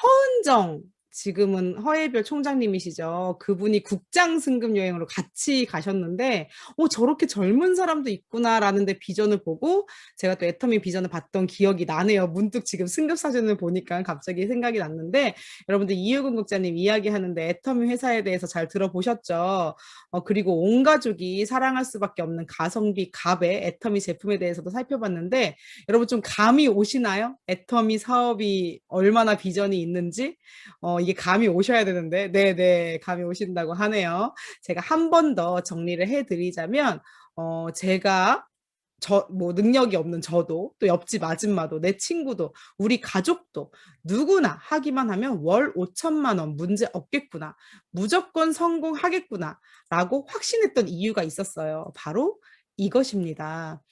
허은정, 지금은 허혜별 총장님이시죠. 그분이 국장 승급 여행으로 같이 가셨는데, 저렇게 젊은 사람도 있구나라는 데 비전을 보고 제가 또 애터미 비전을 봤던 기억이 나네요. 문득 지금 승급 사진을 보니까 갑자기 생각이 났는데, 여러분들 이일군 국장님 이야기하는데 애터미 회사에 대해서 잘 들어보셨죠? 그리고 온 가족이 사랑할 수밖에 없는 가성비 갑의 애터미 제품에 대해서도 살펴봤는데, 여러분 좀 감이 오시나요? 애터미 사업이 얼마나 비전이 있는지? 이게 감이 오셔야 되는데, 네네, 감이 오신다고 하네요. 제가 한 번 더 정리를 해드리자면, 제가 뭐 능력이 없는 저도 또 옆집 아줌마도 내 친구도 우리 가족도 누구나 하기만 하면 월 5천만 원 문제 없겠구나. 무조건 성공하겠구나. 라고 확신했던 이유가 있었어요. 바로 이것입니다.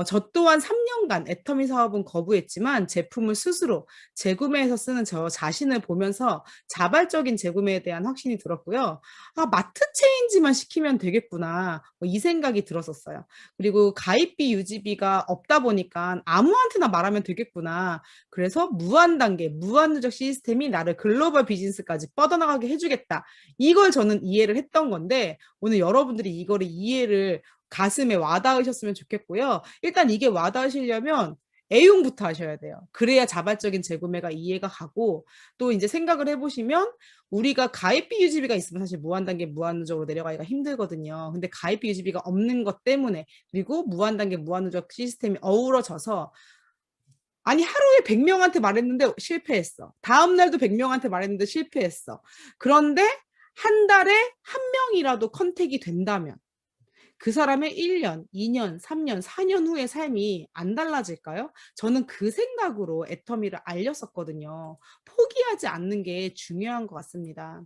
저 또한 3년간 애터미 사업은 거부했지만 제품을 스스로 재구매해서 쓰는 저 자신을 보면서 자발적인 재구매에 대한 확신이 들었고요. 아, 마트 체인지만 시키면 되겠구나. 이 생각이 들었었어요. 그리고 가입비 유지비가 없다 보니까 아무한테나 말하면 되겠구나. 그래서 무한 단계, 무한 누적 시스템이 나를 글로벌 비즈니스까지 뻗어나가게 해주겠다. 이걸 저는 이해를 했던 건데 오늘 여러분들이 이거를 이해를 가슴에 와닿으셨으면 좋겠고요. 일단 이게 와닿으시려면 애용부터 하셔야 돼요. 그래야 자발적인 재구매가 이해가 가고 또 이제 생각을 해보시면 우리가 가입비 유지비가 있으면 사실 무한단계 무한누적으로 내려가기가 힘들거든요. 근데 가입비 유지비가 없는 것 때문에 그리고 무한단계 무한누적 시스템이 어우러져서 아니 하루에 100명한테 말했는데 실패했어. 다음 날도 100명한테 말했는데 실패했어. 그런데 한 달에 한 명이라도 컨택이 된다면 그 사람의 1년, 2년, 3년, 4년 후의 삶이 안 달라질까요? 저는 그 생각으로 애터미를 알렸었거든요. 포기하지 않는 게 중요한 것 같습니다.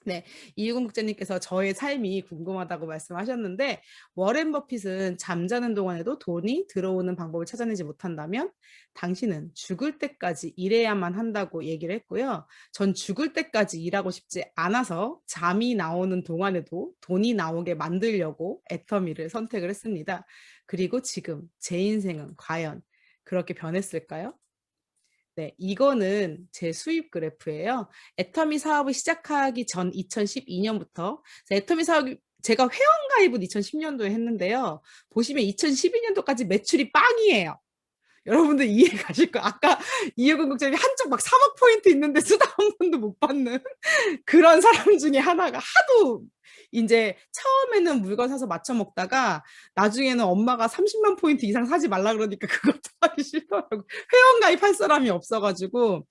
네, 이유근 국장님께서 저의 삶이 궁금하다고 말씀하셨는데 워렌 버핏은 잠자는 동안에도 돈이 들어오는 방법을 찾아내지 못한다면 당신은 죽을 때까지 일해야만 한다고 얘기를 했고요. 전 죽을 때까지 일하고 싶지 않아서 잠이 나오는 동안에도 돈이 나오게 만들려고 애터미를 선택을 했습니다. 그리고 지금 제 인생은 과연 그렇게 변했을까요? 네, 이거는 제 수입 그래프예요. 애터미 사업을 시작하기 전 2012년부터 애터미 사업이 제가 회원가입은 2010년도에 했는데요. 보시면 2012년도까지 매출이 빵이에요. 여러분들 이해 가실 거예요. 아까 이유근 국장님이 한쪽 막 3억 포인트 있는데 수당 한 번도 못 받는 그런 사람 중에 하나가 하도 이제 처음에는 물건 사서 맞춰 먹다가 나중에는 엄마가 30만 포인트 이상 사지 말라 그러니까 그것도 하기 싫더라고. 회원 가입할 사람이 없어가지고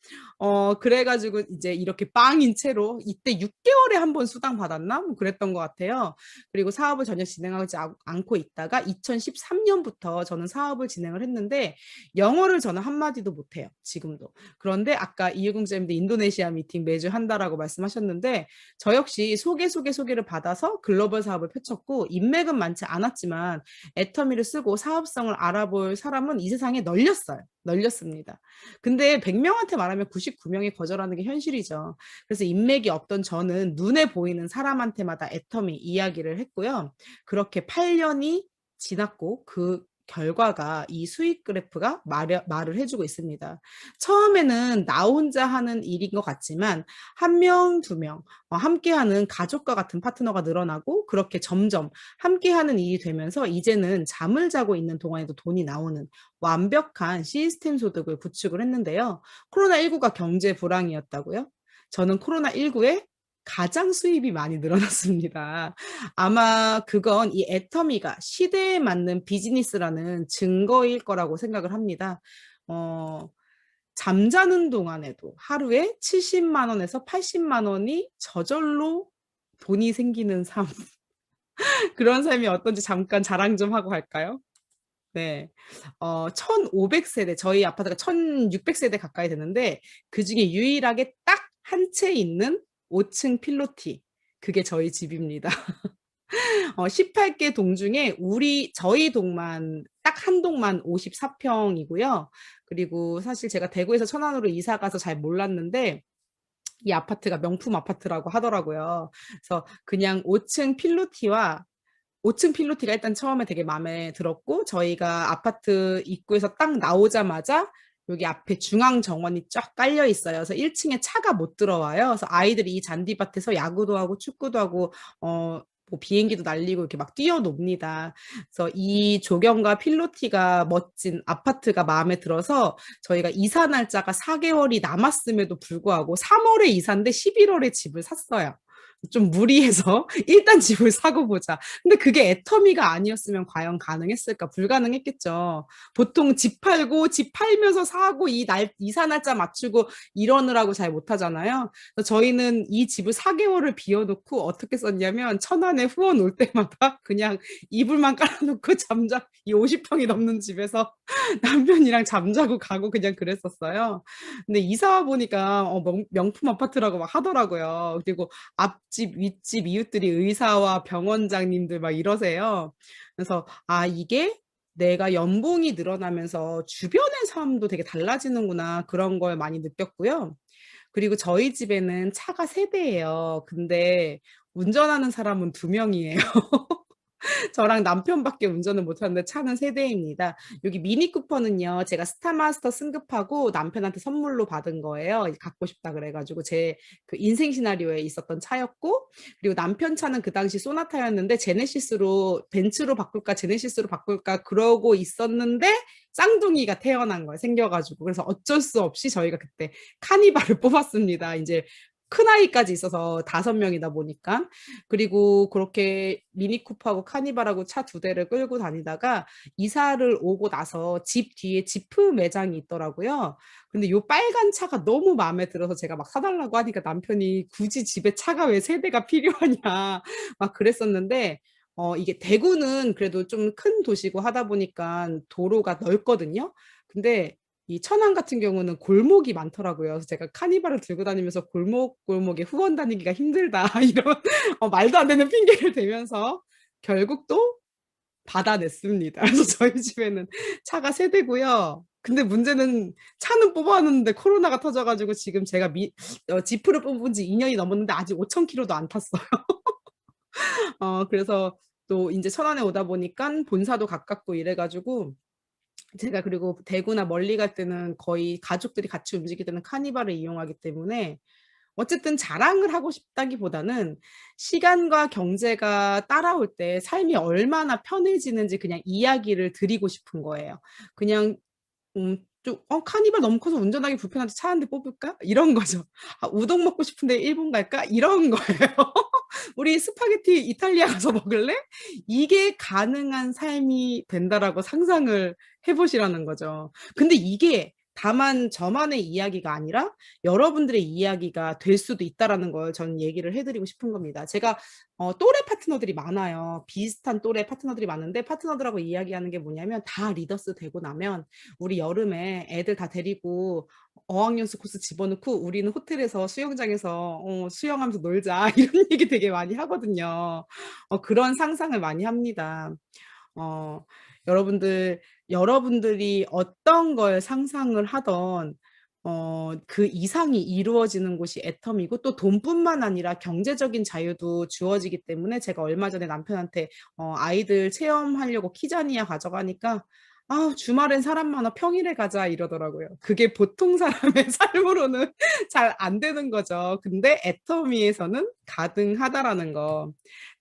그래가지고 이제 이렇게 빵인 채로 이때 6개월에 한 번 수당 받았나? 뭐 그랬던 것 같아요. 그리고 사업을 전혀 진행하지 않고 있다가 2013년부터 저는 사업을 진행을 했는데 영어를 저는 한마디도 못해요. 지금도. 그런데 아까 이유근 쌤도 인도네시아 미팅 매주 한다라고 말씀하셨는데 저 역시 소개를 받아서 글로벌 사업을 펼쳤고 인맥은 많지 않았지만 애터미를 쓰고 사업성을 알아볼 사람은 이 세상에 널렸습니다. 근데 100명한테 말하면 99명이 거절하는 게 현실이죠. 그래서 인맥이 없던 저는 눈에 보이는 사람한테마다 애터미 이야기를 했고요. 그렇게 8년이 지났고 그 결과가 이 수익 그래프가 말을 해주고 있습니다. 처음에는 나 혼자 하는 일인 것 같지만 한 명, 두 명 함께하는 가족과 같은 파트너가 늘어나고 그렇게 점점 함께하는 일이 되면서 이제는 잠을 자고 있는 동안에도 돈이 나오는 완벽한 시스템 소득을 구축을 했는데요. 코로나19가 경제 불황이었다고요? 저는 코로나19에 가장 수입이 많이 늘어났습니다. 아마 그건 이 애터미가 시대에 맞는 비즈니스라는 증거일 거라고 생각을 합니다. 잠자는 동안에도 하루에 70만 원에서 80만 원이 저절로 돈이 생기는 삶. 그런 삶이 어떤지 잠깐 자랑 좀 하고 갈까요? 네. 1500세대, 저희 아파트가 1600세대 가까이 되는데 그중에 유일하게 딱 한 채 있는 5층 필로티. 그게 저희 집입니다. 18개 동 중에 저희 동만 딱 한 동만 54평이고요. 그리고 사실 제가 대구에서 천안으로 이사 가서 잘 몰랐는데 이 아파트가 명품 아파트라고 하더라고요. 그래서 그냥 5층 필로티가 일단 처음에 되게 마음에 들었고 저희가 아파트 입구에서 딱 나오자마자 여기 앞에 중앙 정원이 쫙 깔려 있어요. 그래서 1층에 차가 못 들어와요. 그래서 아이들이 이 잔디밭에서 야구도 하고 축구도 하고 뭐 비행기도 날리고 이렇게 막 뛰어놉니다. 그래서 이 조경과 필로티가 멋진 아파트가 마음에 들어서 저희가 이사 날짜가 4개월이 남았음에도 불구하고 3월에 이사인데 11월에 집을 샀어요. 좀 무리해서 일단 집을 사고 보자. 근데 그게 애터미가 아니었으면 과연 가능했을까? 불가능했겠죠. 보통 집 팔고 집 팔면서 사고 이사 날짜 맞추고 이러느라고 잘 못하잖아요. 그래서 저희는 이 집을 4개월을 비워놓고 어떻게 썼냐면 천안에 후원 올 때마다 그냥 이불만 깔아놓고 이 50평이 넘는 집에서 남편이랑 잠자고 가고 그냥 그랬었어요. 근데 이사 와 보니까 명품 아파트라고 막 하더라고요. 그리고 앞집, 윗집 이웃들이 의사와 병원장님들 막 이러세요. 그래서 이게 내가 연봉이 늘어나면서 주변의 삶도 되게 달라지는구나 그런 걸 많이 느꼈고요. 그리고 저희 집에는 차가 3대예요. 근데 운전하는 사람은 2명이에요. 저랑 남편밖에 운전을 못하는데 차는 3대입니다. 여기 미니 쿠퍼는요, 제가 스타마스터 승급하고 남편한테 선물로 받은 거예요. 갖고 싶다 그래가지고 제 그 인생 시나리오에 있었던 차였고, 그리고 남편 차는 그 당시 소나타였는데 벤츠로 바꿀까 제네시스로 바꿀까 그러고 있었는데 쌍둥이가 태어난 거예요. 생겨가지고. 그래서 어쩔 수 없이 저희가 그때 카니발을 뽑았습니다. 이제 큰아이까지 있어서 5명이다 보니까. 그리고 그렇게 미니쿠퍼하고 카니발하고 차 2대를 끌고 다니다가 이사를 오고 나서 집 뒤에 지프 매장이 있더라고요. 근데 요 빨간 차가 너무 마음에 들어서 제가 막 사달라고 하니까 남편이 굳이 집에 차가 왜 3대가 필요하냐 막 그랬었는데 이게 대구는 그래도 좀 큰 도시고 하다 보니까 도로가 넓거든요. 근데 이 천안 같은 경우는 골목이 많더라고요. 그래서 제가 카니발을 들고 다니면서 골목에 후원 다니기가 힘들다 이런 말도 안 되는 핑계를 대면서 결국 또 받아냈습니다. 그래서 저희 집에는 차가 3대고요. 근데 문제는 차는 뽑아놨는데 코로나가 터져가지고 지금 제가 지프를 뽑은 지 2년이 넘었는데 아직 5,000km도 안 탔어요. 그래서 또 이제 천안에 오다 보니까 본사도 가깝고 이래가지고 제가 그리고 대구나 멀리 갈 때는 거의 가족들이 같이 움직일 때는 카니발을 이용하기 때문에 어쨌든 자랑을 하고 싶다기보다는 시간과 경제가 따라올 때 삶이 얼마나 편해지는지 그냥 이야기를 드리고 싶은 거예요. 그냥 카니발 너무 커서 운전하기 불편한데 차 한 대 뽑을까? 이런 거죠. 우동 먹고 싶은데 일본 갈까? 이런 거예요. 우리 스파게티 이탈리아 가서 먹을래? 이게 가능한 삶이 된다라고 상상을 해보시라는 거죠. 근데 이게 다만 저만의 이야기가 아니라 여러분들의 이야기가 될 수도 있다라는 걸 저는 얘기를 해드리고 싶은 겁니다. 제가 또래 파트너들이 많아요. 비슷한 또래 파트너들이 많은데 파트너들하고 이야기하는 게 뭐냐면 다 리더스 되고 나면 우리 여름에 애들 다 데리고 어학연수 코스 집어넣고 우리는 호텔에서 수영장에서 수영하면서 놀자 이런 얘기 되게 많이 하거든요. 그런 상상을 많이 합니다. 여러분들이 어떤 걸 상상을 하던 그 이상이 이루어지는 곳이 애텀이고 또 돈뿐만 아니라 경제적인 자유도 주어지기 때문에 제가 얼마 전에 남편한테 아이들 체험하려고 키자니아 가져가니까 주말엔 사람 많아 평일에 가자 이러더라고요. 그게 보통 사람의 삶으로는 잘 안 되는 거죠. 근데 애터미에서는 가능하다라는 거.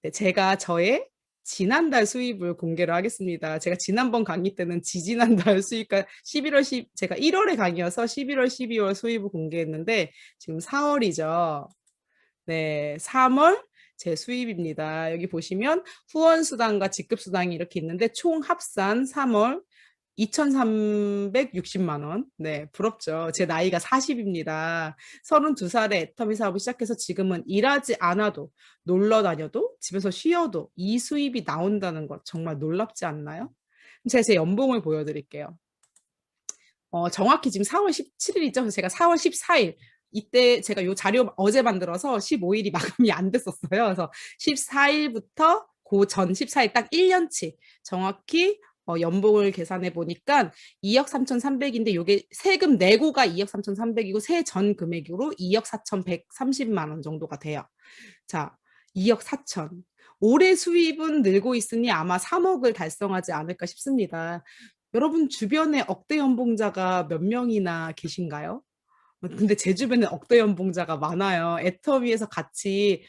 네, 제가 저의 지난달 수입을 공개를 하겠습니다. 제가 지난번 강의 때는 지지난달 수입과 제가 1월에 강의여서 11월, 12월 수입을 공개했는데 지금 4월이죠. 네, 3월 제 수입입니다. 여기 보시면 후원수당과 직급수당이 이렇게 있는데 총 합산 3월 2,360만 원. 네, 부럽죠. 제 나이가 40입니다. 32살에 애터미 사업을 시작해서 지금은 일하지 않아도 놀러 다녀도 집에서 쉬어도 이 수입이 나온다는 것 정말 놀랍지 않나요? 제가 제 연봉을 보여드릴게요. 정확히 지금 4월 17일이죠. 그래서 제가 4월 14일 이때 제가 요 자료 어제 만들어서 15일이 마감이 안 됐었어요. 그래서 14일부터 그 전 14일 딱 1년치 정확히 연봉을 계산해 보니까 2억 3,300인데 요게 세금 내고가 2억 3,300이고 세전 금액으로 2억 4,130만 원 정도가 돼요. 자, 2억 4천. 올해 수입은 늘고 있으니 아마 3억을 달성하지 않을까 싶습니다. 여러분 주변에 억대 연봉자가 몇 명이나 계신가요? 근데 제 주변에 억대 연봉자가 많아요. 애터미에서 같이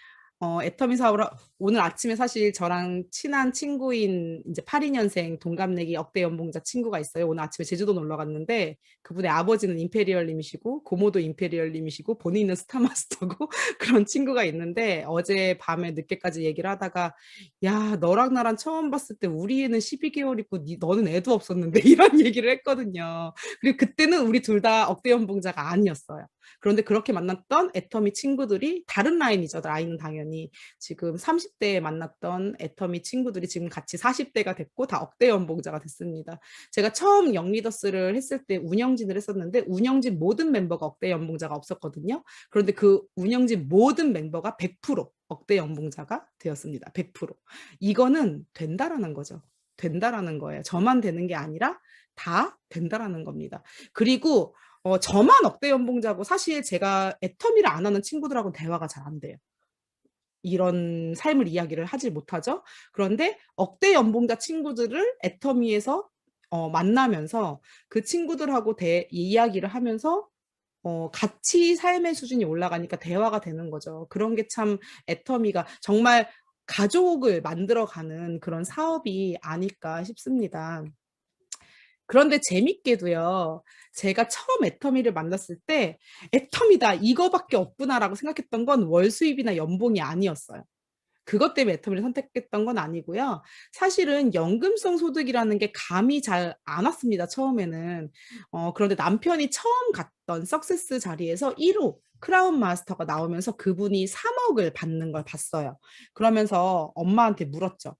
애터미 사업을 오늘 아침에 사실 저랑 친한 친구인 이제 82년생 동갑내기 억대 연봉자 친구가 있어요. 오늘 아침에 제주도 놀러 갔는데 그분의 아버지는 임페리얼님이시고 고모도 임페리얼님이시고 본인은 스타마스터고 그런 친구가 있는데 어제 밤에 늦게까지 얘기를 하다가 야, 너랑 나랑 처음 봤을 때 우리 애는 12개월 있고 너는 애도 없었는데 이런 얘기를 했거든요. 그리고 그때는 우리 둘 다 억대 연봉자가 아니었어요. 그런데 그렇게 만났던 애터미 친구들이 다른 라인이죠. 라인은 당연히 지금 30대에 만났던 애터미 친구들이 지금 같이 40대가 됐고 다 억대 연봉자가 됐습니다. 제가 처음 영리더스를 했을 때 운영진을 했었는데 운영진 모든 멤버가 억대 연봉자가 없었거든요. 그런데 그 운영진 모든 멤버가 100% 억대 연봉자가 되었습니다. 100%. 이거는 된다라는 거죠. 된다라는 거예요. 저만 되는 게 아니라 다 된다라는 겁니다. 그리고 저만 억대 연봉자고 사실 제가 애터미를 안 하는 친구들하고 대화가 잘 안 돼요. 이런 삶을 이야기를 하지 못하죠. 그런데 억대 연봉자 친구들을 애터미에서 만나면서 그 친구들하고 이야기를 하면서 같이 삶의 수준이 올라가니까 대화가 되는 거죠. 그런 게 참 애터미가 정말 가족을 만들어가는 그런 사업이 아닐까 싶습니다. 그런데 재밌게도요, 제가 처음 애터미를 만났을 때 애터미다 이거밖에 없구나라고 생각했던 건 월 수입이나 연봉이 아니었어요. 그것 때문에 애터미를 선택했던 건 아니고요. 사실은 연금성 소득이라는 게 감이 잘 안 왔습니다, 처음에는. 그런데 남편이 처음 갔던 석세스 자리에서 1호 크라운 마스터가 나오면서 그분이 3억을 받는 걸 봤어요. 그러면서 엄마한테 물었죠.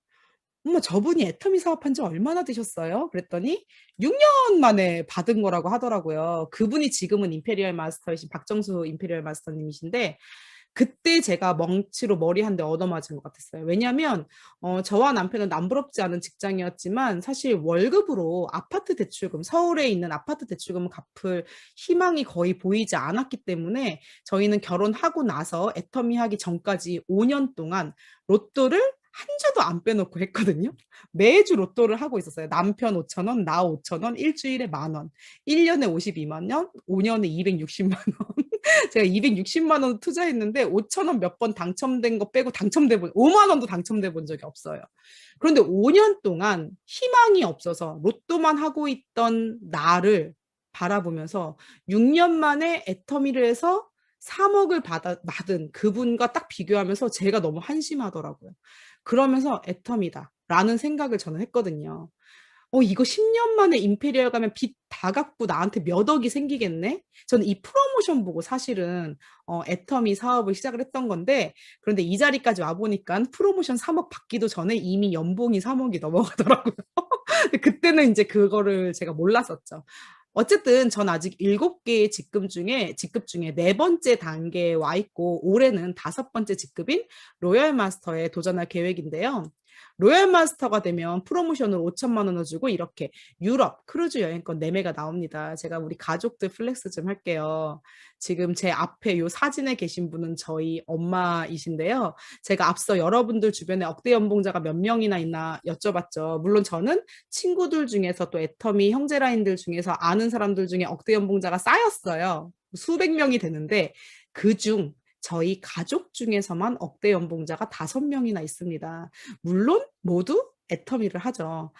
어머, 저분이 애터미 사업한 지 얼마나 되셨어요? 그랬더니 6년 만에 받은 거라고 하더라고요. 그분이 지금은 임페리얼 마스터이신 박정수 임페리얼 마스터님이신데 그때 제가 멍치로 머리 한 대 얻어맞은 것 같았어요. 왜냐하면 저와 남편은 남부럽지 않은 직장이었지만 사실 월급으로 아파트 대출금, 서울에 있는 아파트 대출금을 갚을 희망이 거의 보이지 않았기 때문에 저희는 결혼하고 나서 애터미 하기 전까지 5년 동안 로또를 한 주도 안 빼놓고 했거든요. 매주 로또를 하고 있었어요. 남편 5,000원, 나 5,000원, 일주일에 10,000원, 1년에 52만 원, 5년에 260만 원. 제가 260만 원 투자했는데 5,000원 몇 번 당첨된 거 빼고 5만 원도 당첨돼 본 적이 없어요. 그런데 5년 동안 희망이 없어서 로또만 하고 있던 나를 바라보면서 6년 만에 애터미를 해서 3억을 받은 그분과 딱 비교하면서 제가 너무 한심하더라고요. 그러면서 애터미다 라는 생각을 저는 했거든요. 이거 10년 만에 임페리얼 가면 빚 다 갚고 나한테 몇 억이 생기겠네? 저는 이 프로모션 보고 사실은 애터미 사업을 시작을 했던 건데 그런데 이 자리까지 와보니까 프로모션 3억 받기도 전에 이미 연봉이 3억이 넘어가더라고요. 그때는 이제 그거를 제가 몰랐었죠. 어쨌든 전 아직 7개의 직급 중에 4번째 단계에 와 있고 올해는 5번째 직급인 로열 마스터에 도전할 계획인데요. 로열 마스터가 되면 프로모션으로 5천만 원을 주고 이렇게 유럽 크루즈 여행권 4매가 나옵니다. 제가 우리 가족들 플렉스 좀 할게요. 지금 제 앞에 요 사진에 계신 분은 저희 엄마이신데요. 제가 앞서 여러분들 주변에 억대 연봉자가 몇 명이나 있나 여쭤봤죠. 물론 저는 친구들 중에서 또 애터미 형제라인들 중에서 아는 사람들 중에 억대 연봉자가 쌓였어요. 수백 명이 되는데 그중 저희 가족 중에서만 억대 연봉자가 5명이나 있습니다. 물론 모두 애터미를 하죠.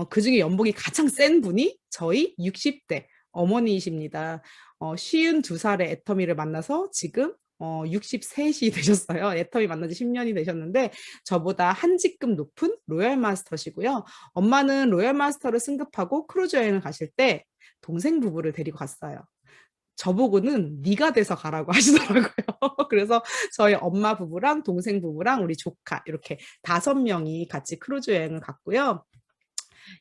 그중에 연봉이 가장 센 분이 저희 60대 어머니이십니다. 52살에 애터미를 만나서 지금 63이 되셨어요. 애터미 만난 지 10년이 되셨는데 저보다 한 직급 높은 로열 마스터시고요. 엄마는 로열 마스터를 승급하고 크루즈 여행을 가실 때 동생 부부를 데리고 갔어요. 저보고는 네가 돼서 가라고 하시더라고요. 그래서 저희 엄마 부부랑 동생 부부랑 우리 조카 이렇게 5명이 같이 크루즈 여행을 갔고요.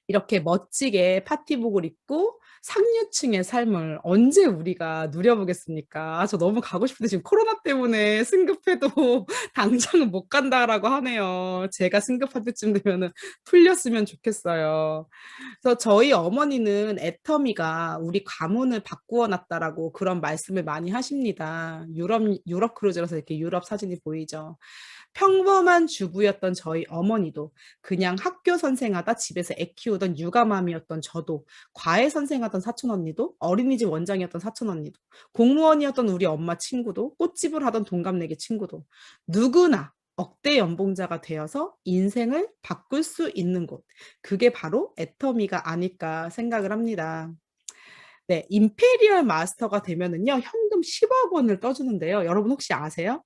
이렇게 멋지게 파티복을 입고 상류층의 삶을 언제 우리가 누려보겠습니까? 저 너무 가고 싶은데 지금 코로나 때문에 승급해도 당장은 못 간다라고 하네요. 제가 승급할 때쯤 되면은 풀렸으면 좋겠어요. 그래서 저희 어머니는 애터미가 우리 가문을 바꾸어 놨다라고 그런 말씀을 많이 하십니다. 유럽 크루즈라서 이렇게 유럽 사진이 보이죠. 평범한 주부였던 저희 어머니도 그냥 학교 선생하다 집에서 애 키우던 육아맘이었던 저도 과외 선생하던 사촌 언니도 어린이집 원장이었던 사촌 언니도 공무원이었던 우리 엄마 친구도 꽃집을 하던 동갑내기 친구도 누구나 억대 연봉자가 되어서 인생을 바꿀 수 있는 곳. 그게 바로 애터미가 아닐까 생각을 합니다. 네, 임페리얼 마스터가 되면은요, 현금 10억 원을 떠주는데요. 여러분 혹시 아세요?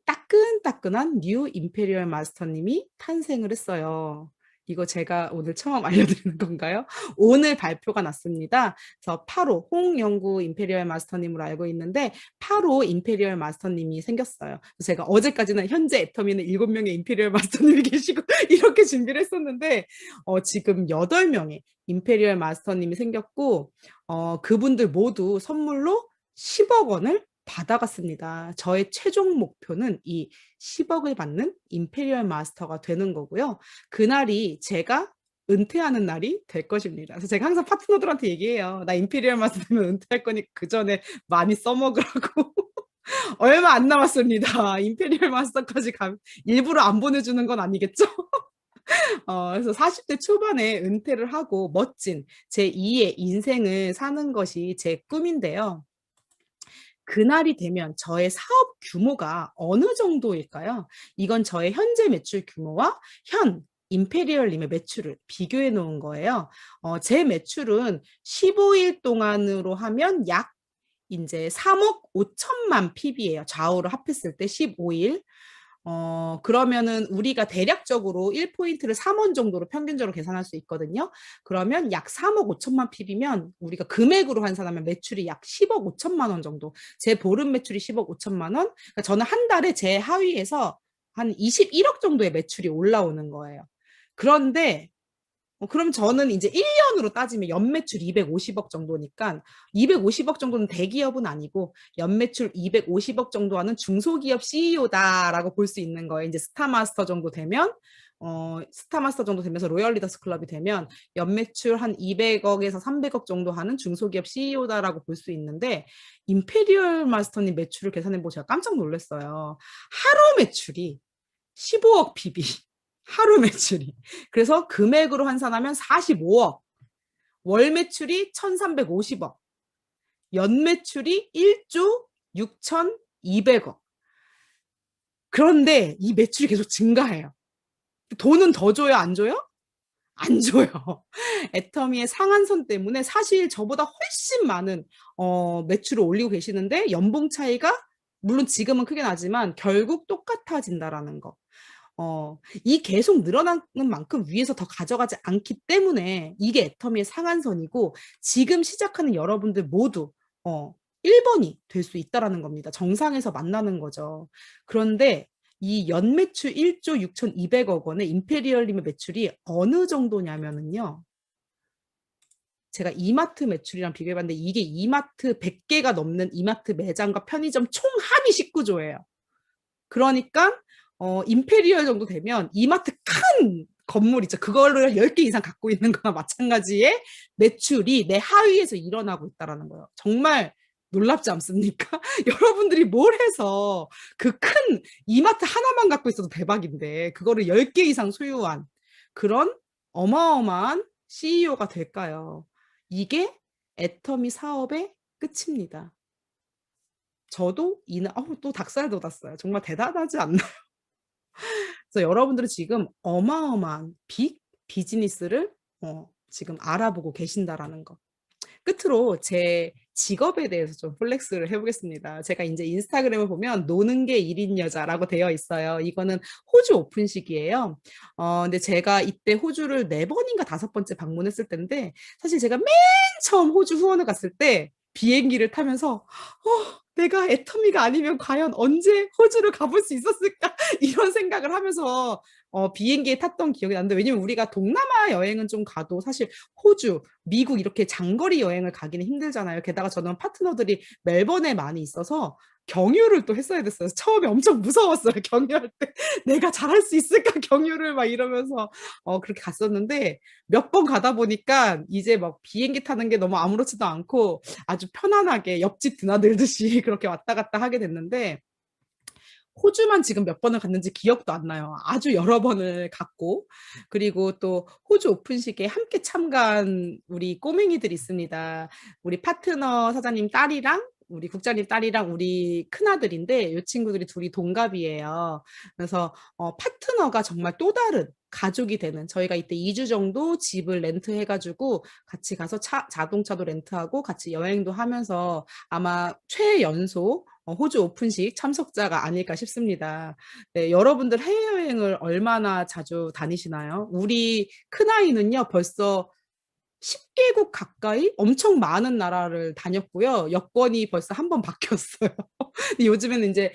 따끈따끈한 뉴 임페리얼 마스터님이 탄생을 했어요. 이거 제가 오늘 처음 알려드리는 건가요? 오늘 발표가 났습니다. 그래서 8호 홍영구 임페리얼 마스터님으로 알고 있는데 8호 임페리얼 마스터님이 생겼어요. 제가 어제까지는 현재 애터미는 7명의 임페리얼 마스터님이 계시고 이렇게 준비를 했었는데 지금 8명의 임페리얼 마스터님이 생겼고 그분들 모두 선물로 10억 원을 받아갔습니다. 저의 최종 목표는 이 10억을 받는 임페리얼 마스터가 되는 거고요. 그날이 제가 은퇴하는 날이 될 것입니다. 그래서 제가 항상 파트너들한테 얘기해요. 나 임페리얼 마스터 되면 은퇴할 거니까 그 전에 많이 써먹으라고. 얼마 안 남았습니다. 임페리얼 마스터까지 일부러 안 보내주는 건 아니겠죠? 그래서 40대 초반에 은퇴를 하고 멋진 제 2의 인생을 사는 것이 제 꿈인데요. 그날이 되면 저의 사업 규모가 어느 정도일까요? 이건 저의 현재 매출 규모와 현 임페리얼님의 매출을 비교해 놓은 거예요. 제 매출은 15일 동안으로 하면 약 이제 3억 5천만 PB예요. 좌우를 합했을 때 15일. 그러면은 우리가 대략적으로 1포인트를 3원 정도로 평균적으로 계산할 수 있거든요. 그러면 약 3억 5천만 PB면 우리가 금액으로 환산하면 매출이 약 10억 5천만 원 정도. 제 보름 매출이 10억 5천만 원. 그러니까 저는 한 달에 제 하위에서 한 21억 정도의 매출이 올라오는 거예요. 그런데 그럼 저는 이제 1년으로 따지면 연매출 250억 정도니까 250억 정도는 대기업은 아니고 연매출 250억 정도 하는 중소기업 CEO다라고 볼 수 있는 거예요. 이제 스타마스터 정도 되면 스타마스터 정도 되면서 로열 리더스 클럽이 되면 연매출 한 200억에서 300억 정도 하는 중소기업 CEO다라고 볼 수 있는데 임페리얼 마스터님 매출을 계산해보고 제가 깜짝 놀랐어요. 하루 매출이 15억 PB. 하루 매출이. 그래서 금액으로 환산하면 45억. 월 매출이 1,350억. 연 매출이 1조 6,200억. 그런데 이 매출이 계속 증가해요. 돈은 더 줘요? 안 줘요? 안 줘요. 애터미의 상한선 때문에 사실 저보다 훨씬 많은 매출을 올리고 계시는데 연봉 차이가 물론 지금은 크게 나지만 결국 똑같아진다라는 거. 이 계속 늘어나는 만큼 위에서 더 가져가지 않기 때문에 이게 애터미의 상한선이고 지금 시작하는 여러분들 모두 1번이 될 수 있다라는 겁니다. 정상에서 만나는 거죠. 그런데 이 연매출 1조 6,200억 원의 임페리얼님의 매출이 어느 정도냐면은요. 제가 이마트 매출이랑 비교해봤는데 이게 이마트 100개가 넘는 이마트 매장과 편의점 총 합이 19조예요. 그러니까 임페리얼 정도 되면 이마트 큰 건물 있죠. 그거를 10개 이상 갖고 있는 거나 마찬가지의 매출이 내 하위에서 일어나고 있다는 거예요. 정말 놀랍지 않습니까? 여러분들이 뭘 해서 그 큰 이마트 하나만 갖고 있어도 대박인데 그거를 10개 이상 소유한 그런 어마어마한 CEO가 될까요? 이게 애터미 사업의 끝입니다. 저도 또 닭살 돋았어요. 정말 대단하지 않나요? 그래서 여러분들은 지금 어마어마한 빅 비즈니스를 지금 알아보고 계신다라는 거. 끝으로 제 직업에 대해서 좀 플렉스를 해보겠습니다. 제가 이제 인스타그램을 보면 노는 게 일인 여자라고 되어 있어요. 이거는 호주 오픈식이에요. 근데 제가 이때 호주를 4번인가 5번째 방문했을 때인데 사실 제가 맨 처음 호주 후원을 갔을 때 비행기를 타면서 내가 애터미가 아니면 과연 언제 호주를 가볼 수 있었을까 이런 생각을 하면서 비행기에 탔던 기억이 나는데 왜냐면 우리가 동남아 여행은 좀 가도 사실 호주, 미국 이렇게 장거리 여행을 가기는 힘들잖아요. 게다가 저는 파트너들이 멜번에 많이 있어서 경유를 또 했어야 됐어요. 처음에 엄청 무서웠어요. 경유할 때 내가 잘할 수 있을까 경유를 막 이러면서 그렇게 갔었는데 몇 번 가다 보니까 이제 막 비행기 타는 게 너무 아무렇지도 않고 아주 편안하게 옆집 드나들듯이 그렇게 왔다 갔다 하게 됐는데 호주만 지금 몇 번을 갔는지 기억도 안 나요. 아주 여러 번을 갔고 그리고 또 호주 오픈식에 함께 참가한 우리 꼬맹이들이 있습니다. 우리 파트너 사장님 딸이랑 우리 국장님 딸이랑 우리 큰아들인데 이 친구들이 둘이 동갑이에요. 그래서 파트너가 정말 또 다른 가족이 되는 저희가 이때 2주 정도 집을 렌트해가지고 같이 가서 자동차도 렌트하고 같이 여행도 하면서 아마 최연소 호주 오픈식 참석자가 아닐까 싶습니다. 네, 여러분들 해외여행을 얼마나 자주 다니시나요? 우리 큰아이는요, 벌써 10개국 가까이 엄청 많은 나라를 다녔고요. 여권이 벌써 한 번 바뀌었어요. 근데 요즘에는 이제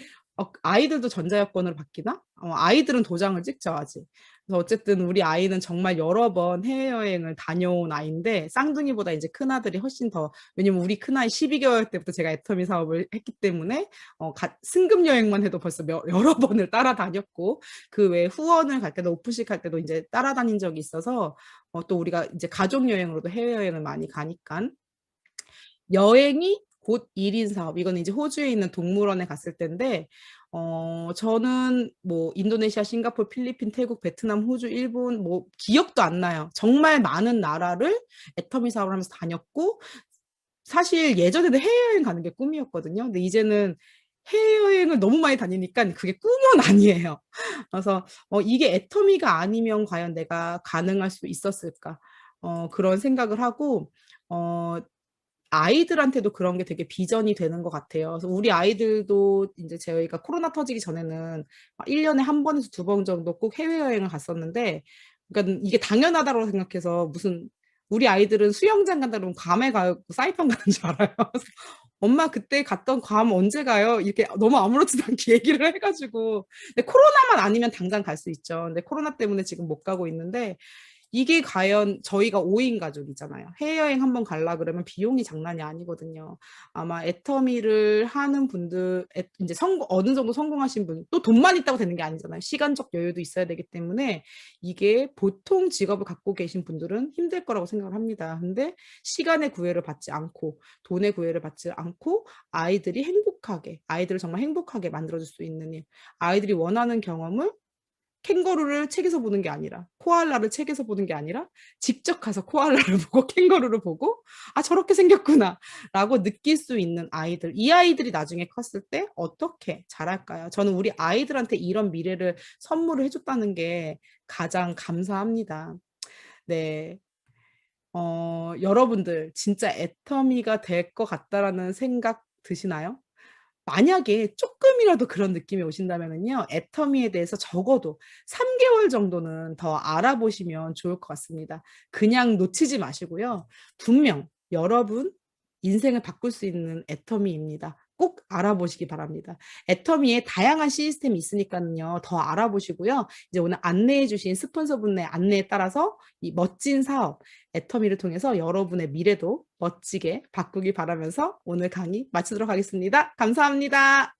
아이들도 전자여권으로 바뀌나? 아이들은 도장을 찍죠, 아직. 그래서 어쨌든 우리 아이는 정말 여러 번 해외여행을 다녀온 아이인데 쌍둥이보다 이제 큰아들이 훨씬 더, 왜냐면 우리 큰아이 12개월 때부터 제가 애터미 사업을 했기 때문에 승급 여행만 해도 벌써 여러 번을 따라다녔고 그 외에 후원을 갈 때도 오픈식 할 때도 이제 따라다닌 적이 있어서 또 우리가 이제 가족 여행으로도 해외여행을 많이 가니까 여행이 곧 1인 사업. 이건 이제 호주에 있는 동물원에 갔을 때인데, 저는 뭐 인도네시아, 싱가포르, 필리핀, 태국, 베트남, 호주, 일본 뭐 기억도 안 나요. 정말 많은 나라를 애터미 사업을 하면서 다녔고, 사실 예전에는 해외여행 가는 게 꿈이었거든요. 근데 이제는 해외여행을 너무 많이 다니니까 그게 꿈은 아니에요. 그래서 이게 애터미가 아니면 과연 내가 가능할 수 있었을까? 그런 생각을 하고, 아이들한테도 그런 게 되게 비전이 되는 것 같아요. 그래서 우리 아이들도 이제 저희가 코로나 터지기 전에는 1년에 한 번에서 2번 정도 꼭 해외여행을 갔었는데, 그러니까 이게 당연하다고 생각해서 무슨 우리 아이들은 수영장 간다 그러면 괌에 가고 사이판 가는 줄 알아요. 그래서 엄마 그때 갔던 괌 언제 가요? 이렇게 너무 아무렇지도 않게 얘기를 해가지고. 근데 코로나만 아니면 당장 갈 수 있죠. 근데 코로나 때문에 지금 못 가고 있는데 이게 과연 저희가 5인 가족이잖아요. 해외여행 한번 가려 그러면 비용이 장난이 아니거든요. 아마 애터미를 하는 분들, 이제 어느 정도 성공하신 분, 또 돈만 있다고 되는 게 아니잖아요. 시간적 여유도 있어야 되기 때문에 이게 보통 직업을 갖고 계신 분들은 힘들 거라고 생각을 합니다. 근데 시간의 구애를 받지 않고 돈의 구애를 받지 않고 아이들이 행복하게, 아이들을 정말 행복하게 만들어줄 수 있는 일, 아이들이 원하는 경험을 캥거루를 책에서 보는 게 아니라 코알라를 책에서 보는 게 아니라 직접 가서 코알라를 보고 캥거루를 보고 아 저렇게 생겼구나 라고 느낄 수 있는 아이들, 이 아이들이 나중에 컸을 때 어떻게 자랄까요? 저는 우리 아이들한테 이런 미래를 선물을 해줬다는 게 가장 감사합니다. 네, 여러분들 진짜 애터미가 될 것 같다라는 생각 드시나요? 만약에 조금이라도 그런 느낌이 오신다면요, 애터미에 대해서 적어도 3개월 정도는 더 알아보시면 좋을 것 같습니다. 그냥 놓치지 마시고요. 분명 여러분 인생을 바꿀 수 있는 애터미입니다. 꼭 알아보시기 바랍니다. 애터미에 다양한 시스템이 있으니까요. 더 알아보시고요. 이제 오늘 안내해 주신 스폰서분의 안내에 따라서 이 멋진 사업, 애터미를 통해서 여러분의 미래도 멋지게 바꾸기 바라면서 오늘 강의 마치도록 하겠습니다. 감사합니다.